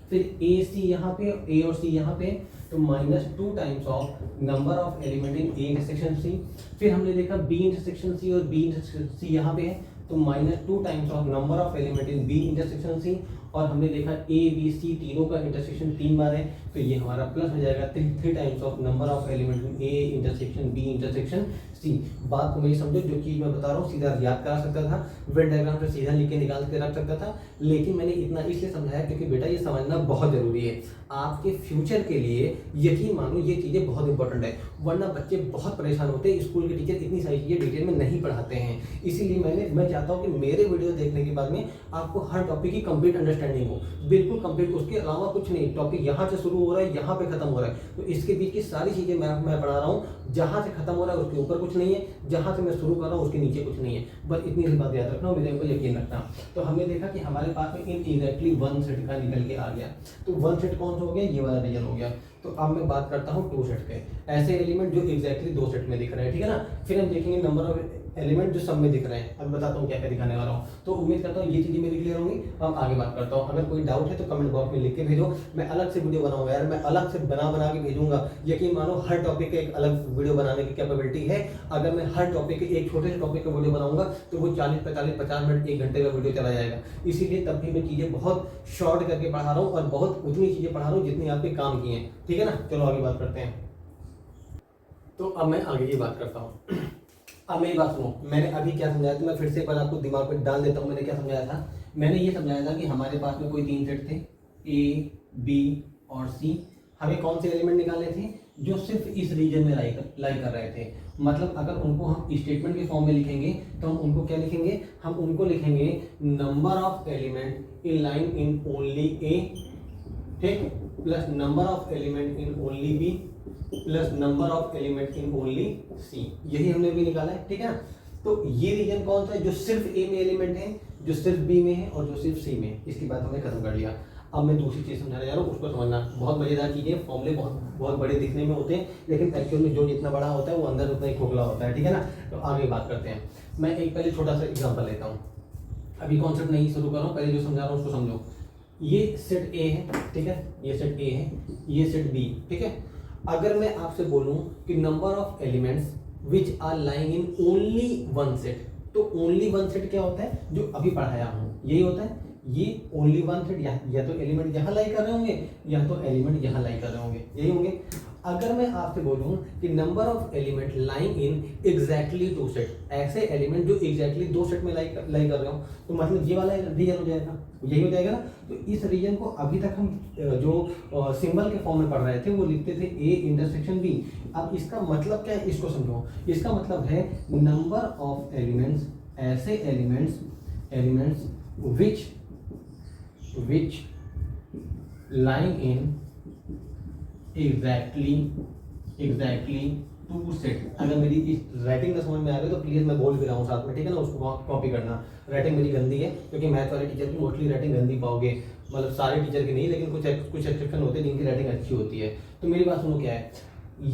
फिर ए सी यहाँ पे, ए और सी यहाँ पे, तो -2 times of number of element in A intersection C. फिर हमने देखा बी इंटरसेक्शन सी और बी इंटरसेक्शन सी यहाँ पे है, तो -2 times of number of element in B intersection C. और हमने देखा ए बी सी तीनों का इंटरसेक्शन 3 बार है, तो ये हमारा प्लस हो जाएगा 3 times of number of element in A intersection B intersection C. बात को मेरी समझो, जो चीज़ मैं बता रहा हूँ सीधा याद करा सकता था, वेन डायग्राम से सीधा लिख के निकाल के रख सकता था, लेकिन मैंने इतना इसलिए समझाया क्योंकि बेटा ये समझना बहुत ज़रूरी है आपके फ्यूचर के लिए। यकीन मानो ये चीज़ें बहुत इंपॉर्टेंट है, वरना बच्चे बहुत परेशान होते हैं, स्कूल के टीचर इतनी सारी चीज़ें डिटेल में नहीं पढ़ाते हैं। इसीलिए मैं चाहता हूँ कि मेरे वीडियो देखने के बाद में आपको हर टॉपिक की कंप्लीट अंडरस्टैंडिंग हो, बिल्कुल कंप्लीट, उसके अलावा कुछ नहीं। टॉपिक यहाँ से शुरू हो रहा है, यहाँ पे खत्म हो रहा है, तो इसके बीच की सारी चीज़ें मैं पढ़ा रहा हूँ। जहाँ से खत्म हो रहा है उसके ऊपर कुछ नहीं है, जहाँ से मैं शुरू कर रहा हूँ उसके नीचे कुछ नहीं है, बस इतनी सी बात याद रखना, मेरे को यकीन रखना। तो हमने देखा कि हमारे पास में इन एग्जैक्टली वन सेट का निकल के आ गया। तो वन सेट कौन सा हो गया, ये वाला रीजन हो गया। तो अब मैं बात करता हूँ 2 सेट के, ऐसे एलिमेंट जो एग्जैक्टली 2 सेट में दिख रहे हैं, ठीक है ना। फिर हम देखेंगे नंबर ऑफ एलिमेंट जो सब में दिख रहे हैं। अब बताता हूँ क्या क्या दिखाने वाला हूँ, तो उम्मीद करता हूँ ये चीज़ें मेरी क्लियर होंगी। अब आगे बात करता हूँ, अगर कोई डाउट है तो कमेंट बॉक्स में लिख के भेजो, मैं अलग से वीडियो बनाऊंगा यार, मैं अलग से बना के भेजूंगा। यकीन मानो हर टॉपिक का एक अलग वीडियो बनाने की कैपेबिलिटी है। अगर मैं हर टॉपिक के एक छोटे से टॉपिक का वीडियो बनाऊंगा तो वो 40 45 50 मिनट 1 घंटे का वीडियो चला जाएगा। इसीलिए तब भी मैं चीज़ें बहुत शॉर्ट करके पढ़ा रहा हूँ और बहुत उतनी चीज़ें पढ़ा रहा हूँ जितनी आपके काम की हैं, ठीक है ना। चलो आगे बात करते हैं। तो अब मैं आगे की बात करता हूँ। अब मेरी बात सुनो, मैंने अभी क्या समझाया था, मैं फिर से एक बार आपको दिमाग में डाल देता हूँ। मैंने क्या समझाया था, मैंने ये समझाया था कि हमारे पास में कोई 3 सेट थे, ए बी और सी। हमें कौन से एलिमेंट निकालने थे, जो सिर्फ इस रीजन में लाई कर रहे थे, मतलब अगर उनको हम स्टेटमेंट के फॉर्म में लिखेंगे तो हम उनको क्या लिखेंगे, हम उनको लिखेंगे number of element in line in only A, ठीक, plus number of element in only B plus number of element in only C. यही हमने भी निकाला है, ठीक है ना। तो ये रीजन कौन सा है, जो सिर्फ ए में एलिमेंट है, जो सिर्फ बी में है और जो सिर्फ सी में है। इसकी बात हमने खत्म कर लिया। अब मैं दूसरी चीज समझाने जा रहा हूँ, उसको समझना। बहुत मजेदार चीजें, फॉर्मूले बहुत बहुत बड़े दिखने में होते हैं, लेकिन एक्चुअल में जो जितना बड़ा होता है वो अंदर उतना ही खोखला होता है, ठीक है ना। तो आगे बात करते हैं। मैं एक पहले छोटा सा एग्जाम्पल लेता हूँ, अभी कॉन्सेप्ट नहीं शुरू कर रहा हूँ, पहले जो समझा रहा हूँ उसको समझो। ये सेट ए है, ठीक है, ये सेट ए है, ये सेट बी, ठीक है। अगर मैं आपसे बोलूं कि number of elements which are lying in only one set, तो ओनली वन सेट क्या होता है, जो अभी पढ़ाया हूं यही होता है। ये ओनली वन सेट या तो एलिमेंट यहाँ लाई कर रहे होंगे या तो एलिमेंट यहाँ लाई कर रहे होंगे, यही होंगे। अगर मैं आपसे बोलूं कि number of element lying in exactly two set, ऐसे एलिमेंट जो एग्जैक्टली दो सेट में लाई कर रहे हो, तो मतलब ये वाला रीजन हो जाएगा, यही हो जाएगा ना। तो इस रीजन को अभी तक हम जो सिंबल के फॉर्म में पढ़ रहे थे वो लिखते थे ए इंटरसेक्शन बी। अब इसका मतलब क्या है, इसको समझो। इसका मतलब है नंबर ऑफ एलिमेंट्स, ऐसे elements which lying in exactly two set. अगर मेरी इस राइटिंग ना समझ में आ रही तो प्लीज मैं बोल भी रहा हूँ साथ में, ठीक है ना, उसको कॉपी करना। राइटिंग मेरी गंदी है, क्योंकि मैथ वाले टीचर की मोस्टली राइटिंग गंदी पाओगे, मतलब सारे टीचर की नहीं, लेकिन कुछ एक्सेप्शन होते हैं जिनकी राइटिंग अच्छी होती है। तो मेरी बात सुनो, क्या है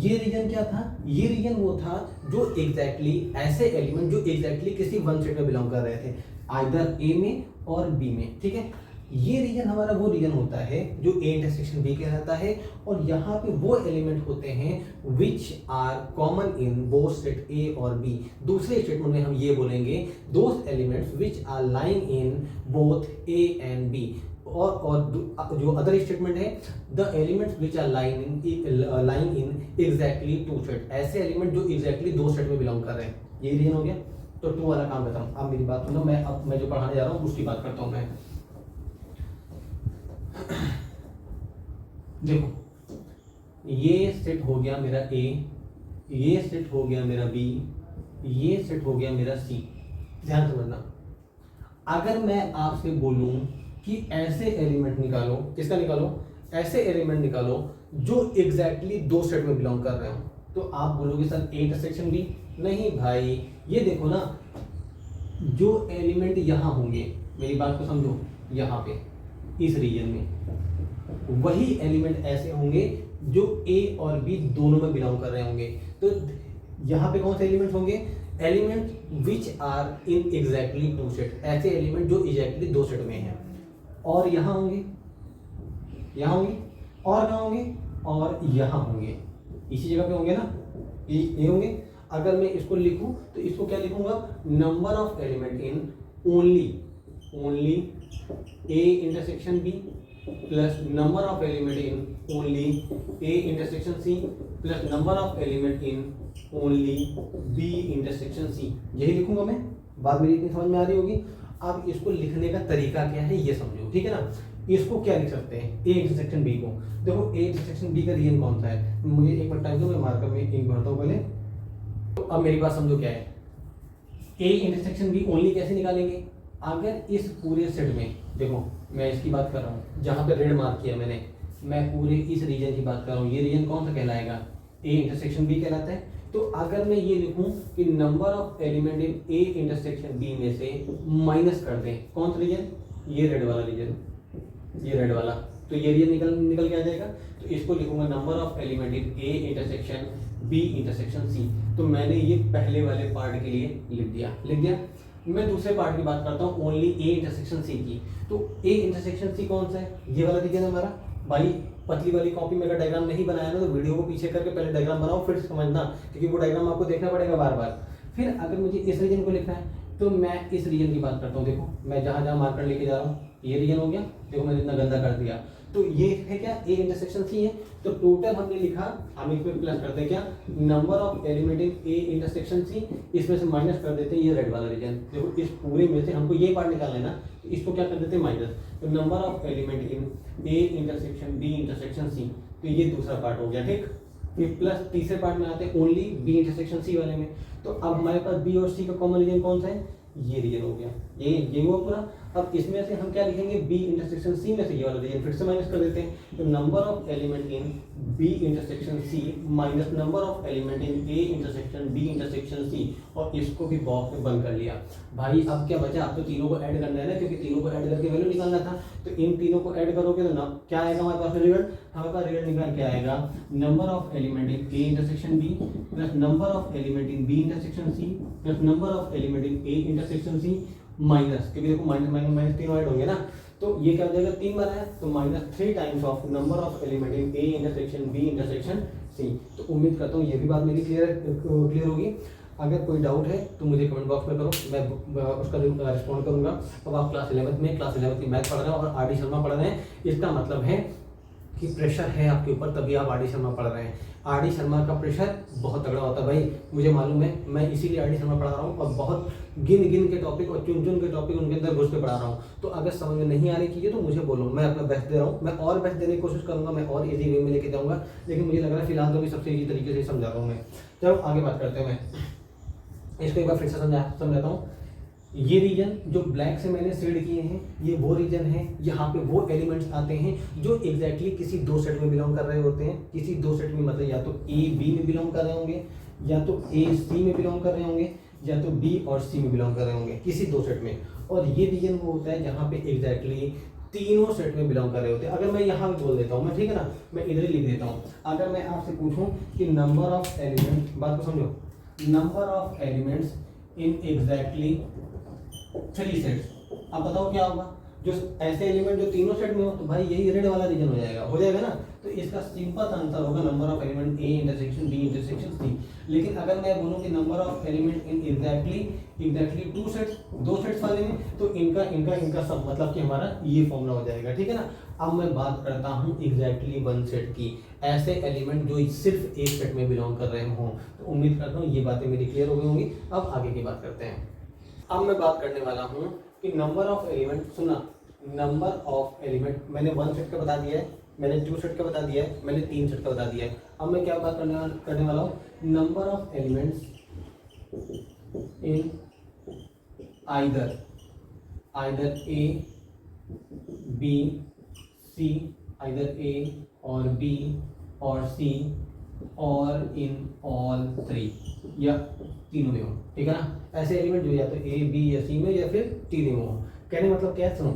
ये रीजन, क्या था ये रीजन, वो था जो एग्जैक्टली ऐसे एलिमेंट जो एग्जैक्टली किसी वन सेट में बिलोंग कर रहे थे, आइदर ए में और बी में, ठीक है। ये रीजन हमारा वो रीजन होता है जो ए इंटरसेक्शन बी कहलाता है, और यहाँ पे वो एलिमेंट होते हैं which are common in both set A और बी। दूसरे स्टेटमेंट में हम ये बोलेंगे those elements which are lying in both A and B. और जो अदर स्टेटमेंट है, the elements which are lying in exactly two set, ऐसे एलिमेंट जो एग्जैक्टली दो सेट में बिलोंग कर रहे हैं, ये रीजन हो गया। तो टू वाला काम करता हूँ। अब मेरी बात सुनो, मैं जो पढ़ाने जा रहा हूँ उसकी बात करता हूँ मैं। देखो, ये सेट हो गया मेरा ए, ये सेट हो गया मेरा बी, ये सेट हो गया मेरा सी। ध्यान समझना, अगर मैं आपसे बोलूं कि ऐसे एलिमेंट निकालो, किसका निकालो, ऐसे एलिमेंट निकालो जो एग्जैक्टली दो सेट में बिलोंग कर रहे हो, तो आप बोलोगे सर ए इंटरसेक्शन बी। नहीं भाई, ये देखो ना, जो एलिमेंट यहाँ होंगे, मेरी बात को समझो, यहाँ पे इस रीजन में वही एलिमेंट ऐसे होंगे जो ए और बी दोनों में बिलोंग कर रहे होंगे। तो यहाँ पे कौन से एलिमेंट होंगे, element which are in exactly two set, ऐसे एलिमेंट जो एग्जैक्टली दो सेट में हैं। और यहाँ होंगे, यहाँ होंगे, और कहाँ होंगे, और यहाँ होंगे, इसी जगह पे होंगे ना, ये होंगे। अगर मैं इसको लिखूं तो इसको क्या लिखूंगा, number of element in only A intersection B plus number of element in only A intersection C plus number of element in only B intersection C. यही लिखूंगा मैं। बात मेरी इतनी समझ में आ रही होगी। अब इसको लिखने का तरीका क्या है ये समझो, ठीक है ना। इसको क्या लिख सकते हैं, ए इंटरसेक्शन बी को। देखो, ए इंटरसेक्शन बी का रीजन कौन सा है, मुझे एक बार टाइम दो, मैं मार्कर में एक भरता हूँ पहले। तो अब मेरी बात समझो क्या है, ए इंटरसेक्शन बी ओनली कैसे निकालेंगे। अगर इस पूरे सेट में, देखो मैं इसकी बात कर रहा हूँ जहाँ पे रेड मार्क किया मैंने, मैं पूरे इस रीजन की बात कर रहा हूँ। ये रीजन कौन सा कहलाएगा, ए इंटरसेक्शन बी कहलाता है। तो अगर मैं ये लिखूं कि number of element in A intersection B में से माइनस कर दें, कौन सा रीजन, ये रेड वाला रीजन, ये रेड वाला, तो ये रीजन निकल के आ जाएगा। तो इसको लिखूंगा number of element in A intersection B intersection C. तो मैंने ये पहले वाले पार्ट के लिए लिख दिया। मैं दूसरे पार्ट की बात करता हूँ, ओनली ए इंटरसेक्शन सी की। तो ए इंटरसेक्शन सी कौन सा है, ये वाला रीजन है हमारा। भाई पतली वाली कॉपी में अगर डायग्राम नहीं बनाया ना तो वीडियो को पीछे करके पहले डायग्राम बनाओ, फिर समझना, क्योंकि वो डायग्राम आपको देखना पड़ेगा बार बार। फिर अगर मुझे इस रीजन को लिखना है तो मैं इस रीजन की बात करता हूँ। देखो मैं जहाँ जहाँ मार्कर लेके जा रहा हूँ, ये रीजन हो गया। देखो मैंने इतना गंदा कर दिया, तो ये है क्या, ए इंटरसेक्शन सी है। तो टोटल हमने लिखा, हम इसमें प्लस करते हैं क्या, number of element in A intersection C, इसमें से माइनस कर देते हैं ये रेड वाला रीजन। देखो इस पूरे में से हमको ये पार्ट निकालना है ना, तो इसको क्या कर देते हैं माइनस। तो number of element in A intersection B intersection C, तो ये दूसरा पार्ट हो गया, ठीक। फिर प्लस तीसरे पार्ट में आते हैं ओनली बी इंटरसेक्शन सी वाले में। तो अब हमारे पास बी और सी का कॉमन रीजन कौन सा है, ये रीजन हो गया, ये हुआ पूरा। अब इसमें से हम क्या लिखेंगे, बी इंटरसेक्शन सी में से ये वाला रीजन फिर से माइनस कर देते हैं। तो number of element in B intersection C minus number of element in A intersection B intersection C, और इसको भी बॉक्स में बंद कर लिया। भाई अब क्या बचा, अब तो तीनों को ऐड करना है ना, क्योंकि तीनों को ऐड करके वैल्यू निकालना था। तो इन तीनों को ऐड करोगे तो ना क्या आएगा हमारे पास रिजल्ट, हमारे पास रिजल्ट निकाल के आएगा number of element in A intersection B plus number of element in B intersection C plus number of element in A intersection C minus, क्योंकि देखो माइनस माइनस माइनस तीनों ऐड होंगे ना, तो ये क्या हो जाएगा 3 बार है, तो -3 times of number of element in A intersection B intersection C. तो उम्मीद करता हूँ ये भी बात मेरी क्लियर होगी। अगर कोई डाउट है तो मुझे कमेंट बॉक्स में करो, मैं उसका रिस्पॉन्ड करूंगा। अब आप क्लास 11 की मैथ पढ़ रहे हैं और आर डी शर्मा पढ़ रहे हैं, इसका मतलब है कि प्रेशर है आपके ऊपर, तभी आप आर डी शर्मा पढ़ रहे हैं। आर डी शर्मा का प्रेशर बहुत तगड़ा होता है भाई, मुझे मालूम है, मैं इसीलिए आर डी शर्मा पढ़ा रहा हूँ और बहुत गिन गिन के टॉपिक और चुन चुन के टॉपिक उनके अंदर घुस के पढ़ा रहा हूँ। तो अगर समझ में नहीं आ रही चीज़ें तो मुझे बोलो, मैं अपना बेस्ट दे रहा हूँ, मैं और बेस्ट देने की कोशिश करूँगा, मैं और इजी वे में लेके जाऊँगा, लेकिन मुझे लग रहा है फिलहाल तो भी सबसे इजी तरीके से समझा रहा हूँ मैं। चलो आगे बात करते हैं, मैं इसको एक बार फिर से समझाता हूँ। ये रीजन जो ब्लैक से मैंने शेड किए हैं, ये वो रीजन है, यहाँ पे वो एलिमेंट्स आते हैं जो एग्जैक्टली किसी दो सेट में बिलोंग कर रहे होते हैं। किसी दो सेट में मतलब या तो ए बी में बिलोंग कर रहे होंगे, या तो ए सी में बिलोंग कर रहे होंगे, या तो बी और सी में बिलोंग कर रहे होंगे, किसी दो सेट में। और ये रीजन वो होता है जहाँ पे एग्जैक्टली तीनों सेट में बिलोंग कर रहे होते हैं। अगर मैं यहाँ भी बोल देता हूँ मैं, ठीक है ना, मैं इधर ही लिख देता हूँ। अगर मैं आपसे पूछूँ कि नंबर ऑफ एलिमेंट, बात को समझो, number of elements in exactly 3 sets, अब बताओ क्या होगा। जो ऐसे एलिमेंट जो तीनों सेट में हो, तो भाई यही रेड वाला रीजन हो जाएगा ना। तो इसका सिंपल आंसर होगा number of element A intersection B intersection C. लेकिन अगर मैं बोलूं कि number of element in exactly 2 sets, 2 sets वाले में, तो इनका सब मतलब कि हमारा ये फॉर्मूला हो जाएगा, ठीक है ना। अब मैं बात करता हूँ एग्जैक्टली 1 सेट की, ऐसे एलिमेंट जो सिर्फ एक सेट में बिलोंग कर रहे हों। तो उम्मीद करता हूँ ये बातें मेरी क्लियर हो गई होंगी। अब आगे की बात करते हैं। अब मैं बात करने वाला हूँ कि नंबर ऑफ एलिमेंट, सुना, नंबर ऑफ एलिमेंट मैंने 1 सेट का बता दिया है, मैंने 2 सेट का बता दिया है, मैंने 3 सेट का बता दिया है। अब मैं क्या बात करने वाला हूँ, number of elements in either A B C, either A और बी और सी, और इन ऑल 3, या तीनों में हो, ठीक है ना। ऐसे एलिमेंट जो या तो ए बी या सी में या फिर तीनों में हो। कहने मतलब क्या है, सुनो,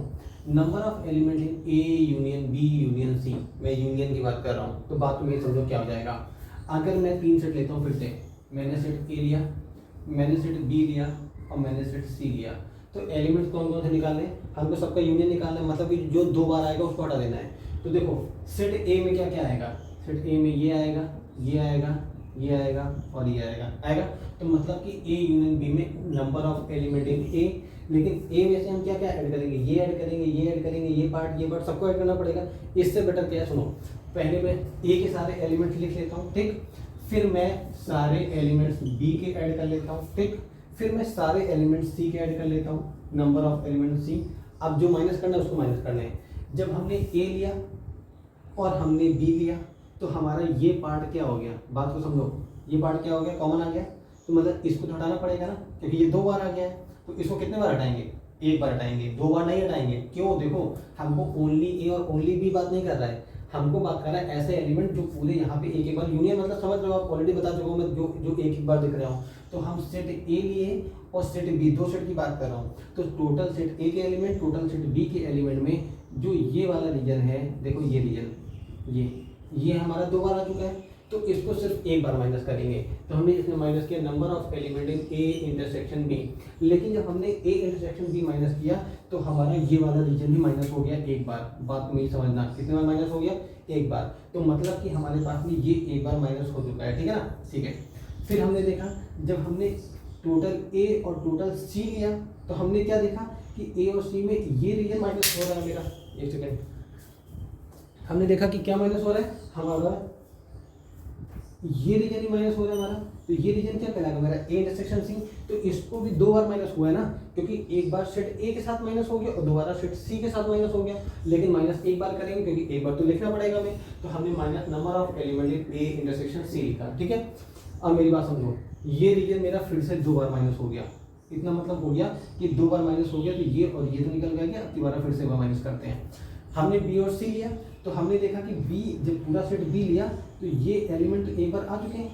number of element in A union B union C, मैं यूनियन की बात कर रहा हूँ, तो बात में समझो क्या हो जाएगा। अगर मैं 3 सेट लेता हूँ, फिर से मैंने सेट ए लिया, मैंने सेट बी लिया और मैंने सेट सी लिया, तो एलिमेंट्स कौन कौन से निकालने, हमको सबका यूनियन निकालना है, मतलब कि जो 2 बार आएगा उसको हटा देना है। तो देखो सेट ए में क्या क्या आएगा, सेट ए में ये आएगा, ये आएगा, ये आएगा और ये आएगा। तो मतलब कि ए यूनियन बी में नंबर ऑफ एलिमेंट इन ए, लेकिन ए में से हम क्या क्या ऐड करेंगे, ये ऐड करेंगे, ये ऐड करेंगे, ये पार्ट सबको ऐड करना पड़ेगा। इससे बेटर क्या है, सुनो, पहले मैं ए के सारे एलिमेंट्स लिख लेता हूँ, ठीक, फिर मैं सारे एलिमेंट्स बी के ऐड कर लेता हूँ, ठीक, फिर मैं सारे एलिमेंट्स सी के ऐड कर लेता हूँ, नंबर ऑफ एलिमेंट सी। अब जो माइनस करना है उसको माइनस करना है। जब हमने ए लिया और हमने बी लिया, तो हमारा ये पार्ट क्या हो गया, बात को समझो, ये पार्ट क्या हो गया, कॉमन आ गया। तो मतलब इसको तो हटाना पड़ेगा ना, क्योंकि ये 2 बार आ गया है। तो इसको कितने बार हटाएंगे, 1 बार हटाएंगे, 2 बार नहीं हटाएंगे। क्यों, देखो हमको ओनली ए और ओनली बी बात नहीं कर रहा है, हमको बात कर रहा है ऐसे एलिमेंट जो पूरे यहाँ पे एक बार यूनियन, मतलब समझ रहे हो आप, ऑलरेडी बता चुका हूँ मैं, जो एक बार दिख रहा हूँ। तो हम सेट ए लिए और सेट बी, 2 सेट की बात कर रहा हूँ। तो टोटल सेट ए के एलिमेंट, टोटल सेट बी के एलिमेंट में जो ये वाला रीजन है, देखो ये रीजन, ये हमारा 2 बार आ चुका है। तो इसको सिर्फ 1 बार माइनस करेंगे। तो हमने इसमें माइनस किया number of element in A intersection B, लेकिन जब हमने ए इंटरसेक्शन बी माइनस किया तो हमारा ये वाला रीजन भी माइनस हो गया 1 बार। बात मेरी समझना, कितने बार माइनस हो गया, 1 बार। तो मतलब कि हमारे पास में ये 1 बार माइनस हो चुका है, ठीक है ना, ठीक है। फिर हमने देखा, जब हमने टोटल ए और टोटल सी लिया, तो हमने क्या देखा कि ए और सी में ये रीजन माइनस हो रहा है मेरा। 1 सेकेंड, हमने देखा कि क्या माइनस हो रहा है, हमारा ये रीजन ही माइनस हो रहा है हमारा, तो ये रीजन क्या कहलाएगा मेरा ए इंटरसेक्शन सी। तो इसको भी 2 बार माइनस हुआ है ना, क्योंकि एक बार सेट ए के साथ माइनस हो गया और दोबारा सेट सी के साथ माइनस हो गया, लेकिन माइनस एक बार करेंगे क्योंकि एक बार तो लिखना पड़ेगा हमें, तो हमने minus number of element in A intersection C लिखा, ठीक है। अब मेरी बात समझो, ये रीजन मेरा फिर से 2 बार माइनस हो गया, इतना मतलब हो गया कि 2 बार माइनस हो गया, तो ये और ये तो निकल गया। अब दोबारा फिर से माइनस करते हैं। हमने बी और सी लिया, तो हमने देखा कि बी जब पूरा सेट बी लिया तो ये एलिमेंट तो एक बार आ चुके हैं,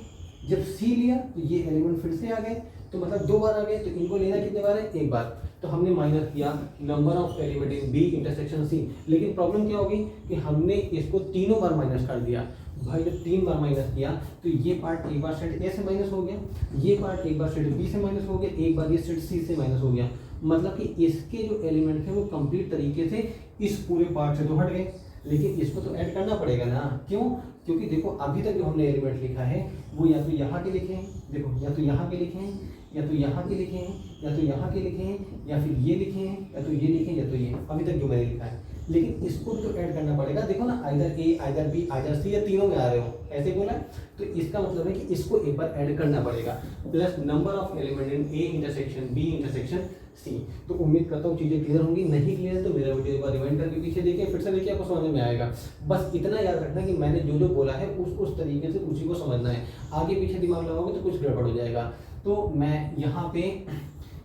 जब सी लिया तो ये एलिमेंट फिर से आ गए, तो मतलब 2 बार आ गए, तो इनको लेना कितने बार है, एक बार। तो हमने माइनस किया number of element in B intersection C. लेकिन प्रॉब्लम क्या होगी कि हमने इसको तीनों बार माइनस कर दिया। भाई जब 3 बार माइनस किया तो ये पार्ट एक बार सेट ए से माइनस हो गया, ये पार्ट एक बार सेट बी से माइनस हो गया, एक बार ये सेट सी से माइनस हो गया। मतलब कि इसके जो एलिमेंट थे वो कंप्लीट तरीके से इस पूरे पार्ट से तो हट गए, लेकिन इसको तो ऐड करना पड़ेगा ना। क्यों? क्योंकि देखो अभी तक जो हमने एलिमेंट लिखा है वो या तो यहाँ के लिखे हैं, देखो या तो यहाँ के लिखे हैं, या तो यहाँ के लिखे हैं, या तो यहाँ के लिखे हैं, या फिर ये लिखे हैं, या तो ये लिखे हैं, या तो ये, अभी तक जो मैंने लिखा है। लेकिन इसको भी तो ऐड करना पड़ेगा। देखो ना, either A either B either C, या तीनों में आ रहे हो, ऐसे बोला। तो इसका मतलब है कि इसको एक बार ऐड करना पड़ेगा, plus number of element in A intersection B intersection C. तो उम्मीद करता हूँ चीज़ें क्लियर होंगी। नहीं क्लियर तो मेरा वीडियो एक बार रिवाइंड करके पीछे देखिए, फिर से देखिए, आपको समझ में आएगा। बस इतना याद रखना कि मैंने जो जो बोला है उस तरीके से उसी को समझना है। आगे पीछे दिमाग लगाओगे तो कुछ गड़बड़ हो जाएगा। तो मैं यहाँ पे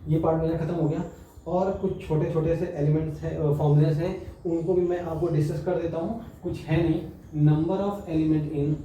ये पार्ट मेरा खत्म हो गया, और कुछ छोटे छोटे से एलिमेंट्स हैं, फॉर्मूलेस हैं, उनको भी मैं आपको डिस्कस कर देता हूँ। कुछ है नहीं। नंबर ऑफ एलिमेंट इन,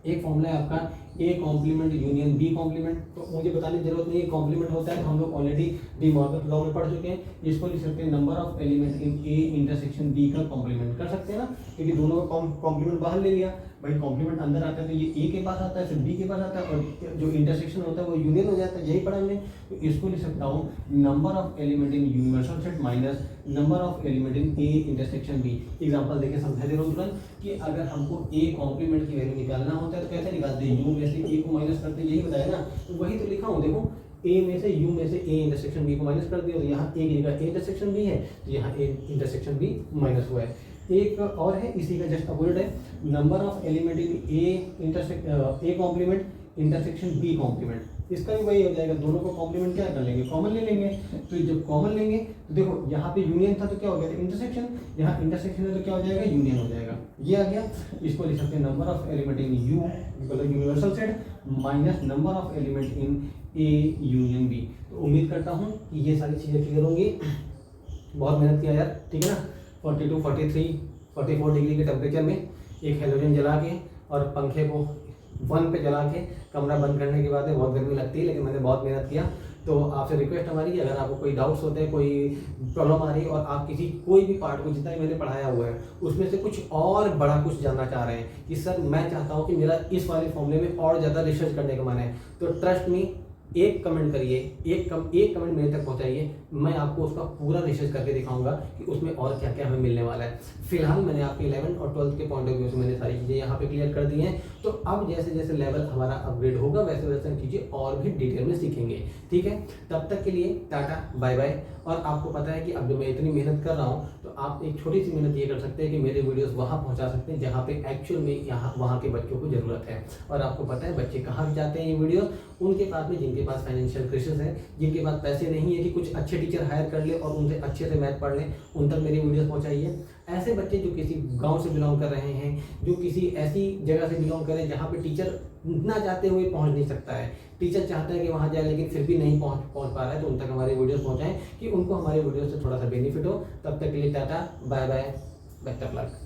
एक फॉर्मूला है आपका A complement union B complement. तो मुझे बताने की जरूरत नहीं है, कॉम्प्लीमेंट होता है तो हम लोग ऑलरेडी डी मॉर्गन लॉ में पढ़ चुके हैं। इसको लिख सकते हैं number of element in A intersection B का कॉम्प्लीमेंट कर सकते हैं ना, क्योंकि दोनों का कॉम्प्लीमेंट बाहर ले लिया। भाई कॉम्प्लीमेंट अंदर आता है तो ये ए के पास आता है, फिर बी के पास आता है, और जो इंटरसेक्शन होता है वो यूनियन हो जाता है, यही पढ़ा हमने। तो इसको लिख सकता हूँ number of element in universal set minus number of element in A intersection B. Example देके समझा दे रहा हूँ तुरंत कि अगर हमको ए कॉम्प्लीमेंट की वैल्यू निकालना होता है तो कैसे निकालते हैं, यू में से ए को माइनस करते हैं, यही बताया ना। तो वही तो लिखा हूँ, देखो ए में से यू में से ए इंटरसेक्शन बी को माइनस कर दिया, तो यहाँ ए की जगह ए इंटरसेक्शन बी है, तो यहाँ ए इंटरसेक्शन बी माइनस हुआ है। एक और है, इसी का जस्ट अपोजिट है, number of element in A complement intersection B complement. इसका भी वही हो जाएगा, दोनों को कॉम्प्लीमेंट क्या कर लेंगे, कॉमन ले लेंगे। तो जब कॉमन लेंगे तो देखो यहाँ पे यूनियन था तो क्या हो गया था, इंटरसेक्शन। यहाँ इंटरसेक्शन है तो क्या हो जाएगा, यूनियन हो जाएगा। ये आ गया। इसको लिख सकते हैं number of element in U मतलब universal set minus number of element in A union B. तो उम्मीद करता हूँ कि ये सारी चीज़ें क्लियर होंगी। बहुत मेहनत किया यार, ठीक है ना। 42, 43, 44 डिग्री के टेम्परेचर में एक हेलोजन जला के और पंखे को 1 पे जला के कमरा बंद करने के बाद में बहुत गर्मी लगती है, लेकिन मैंने बहुत मेहनत किया। तो आपसे रिक्वेस्ट हमारी कि अगर आपको कोई डाउट्स होते हैं, कोई प्रॉब्लम आ रही है और आप किसी कोई भी पार्ट को जितना ही मैंने पढ़ाया हुआ है उसमें से कुछ और बड़ा कुछ जानना चाह रहे हैं कि सर मैं चाहता हूँ कि मेरा इस वाले फॉर्मूले में और ज़्यादा रिसर्च करने का मन है, तो ट्रस्ट मी, एक कमेंट करिए, एक कमेंट मेरे तक पहुंचाइए, मैं आपको उसका पूरा रिसर्च करके दिखाऊंगा कि उसमें और क्या क्या हमें मिलने वाला है। फिलहाल मैंने आपके 11 और 12 के पॉइंट ऑफ व्यू से मैंने सारी चीज़ें यहाँ पे क्लियर कर दी हैं। तो अब जैसे जैसे लेवल हमारा अपग्रेड होगा वैसे वैसे हम चीज़ें और भी डिटेल में सीखेंगे, ठीक है। तब तक के लिए टाटा बाय बाय। और आपको पता है कि अब जो मैं इतनी मेहनत कर रहा हूँ तो आप एक छोटी सी मेहनत ये कर सकते हैं कि मेरे वीडियोस वहाँ पहुँचा सकते हैं जहाँ पे एक्चुअल में यहाँ वहाँ के बच्चों को ज़रूरत है। और आपको पता है बच्चे कहाँ जाते हैं ये वीडियोस, उनके पास में जिनके पास फाइनेंशियल क्राइसिस है, जिनके पास पैसे नहीं है कि कुछ अच्छे टीचर हायर कर ले और उनसे अच्छे से मैथ पढ़ लें, उन तक मेरी वीडियोस पहुँचाइए। ऐसे बच्चे जो किसी गांव से बिलोंग कर रहे हैं, जो किसी ऐसी जगह से बिलोंग करें जहाँ पे टीचर ना चाहते हुए पहुँच नहीं सकता है, टीचर चाहता है कि वहाँ जाए लेकिन फिर भी नहीं पहुँच पा रहा है, तो उन तक हमारे वीडियोस पहुँचाएं कि उनको हमारे वीडियो से थोड़ा सा बेनिफिट हो। तब तक के लिए tata bye bye, best of luck.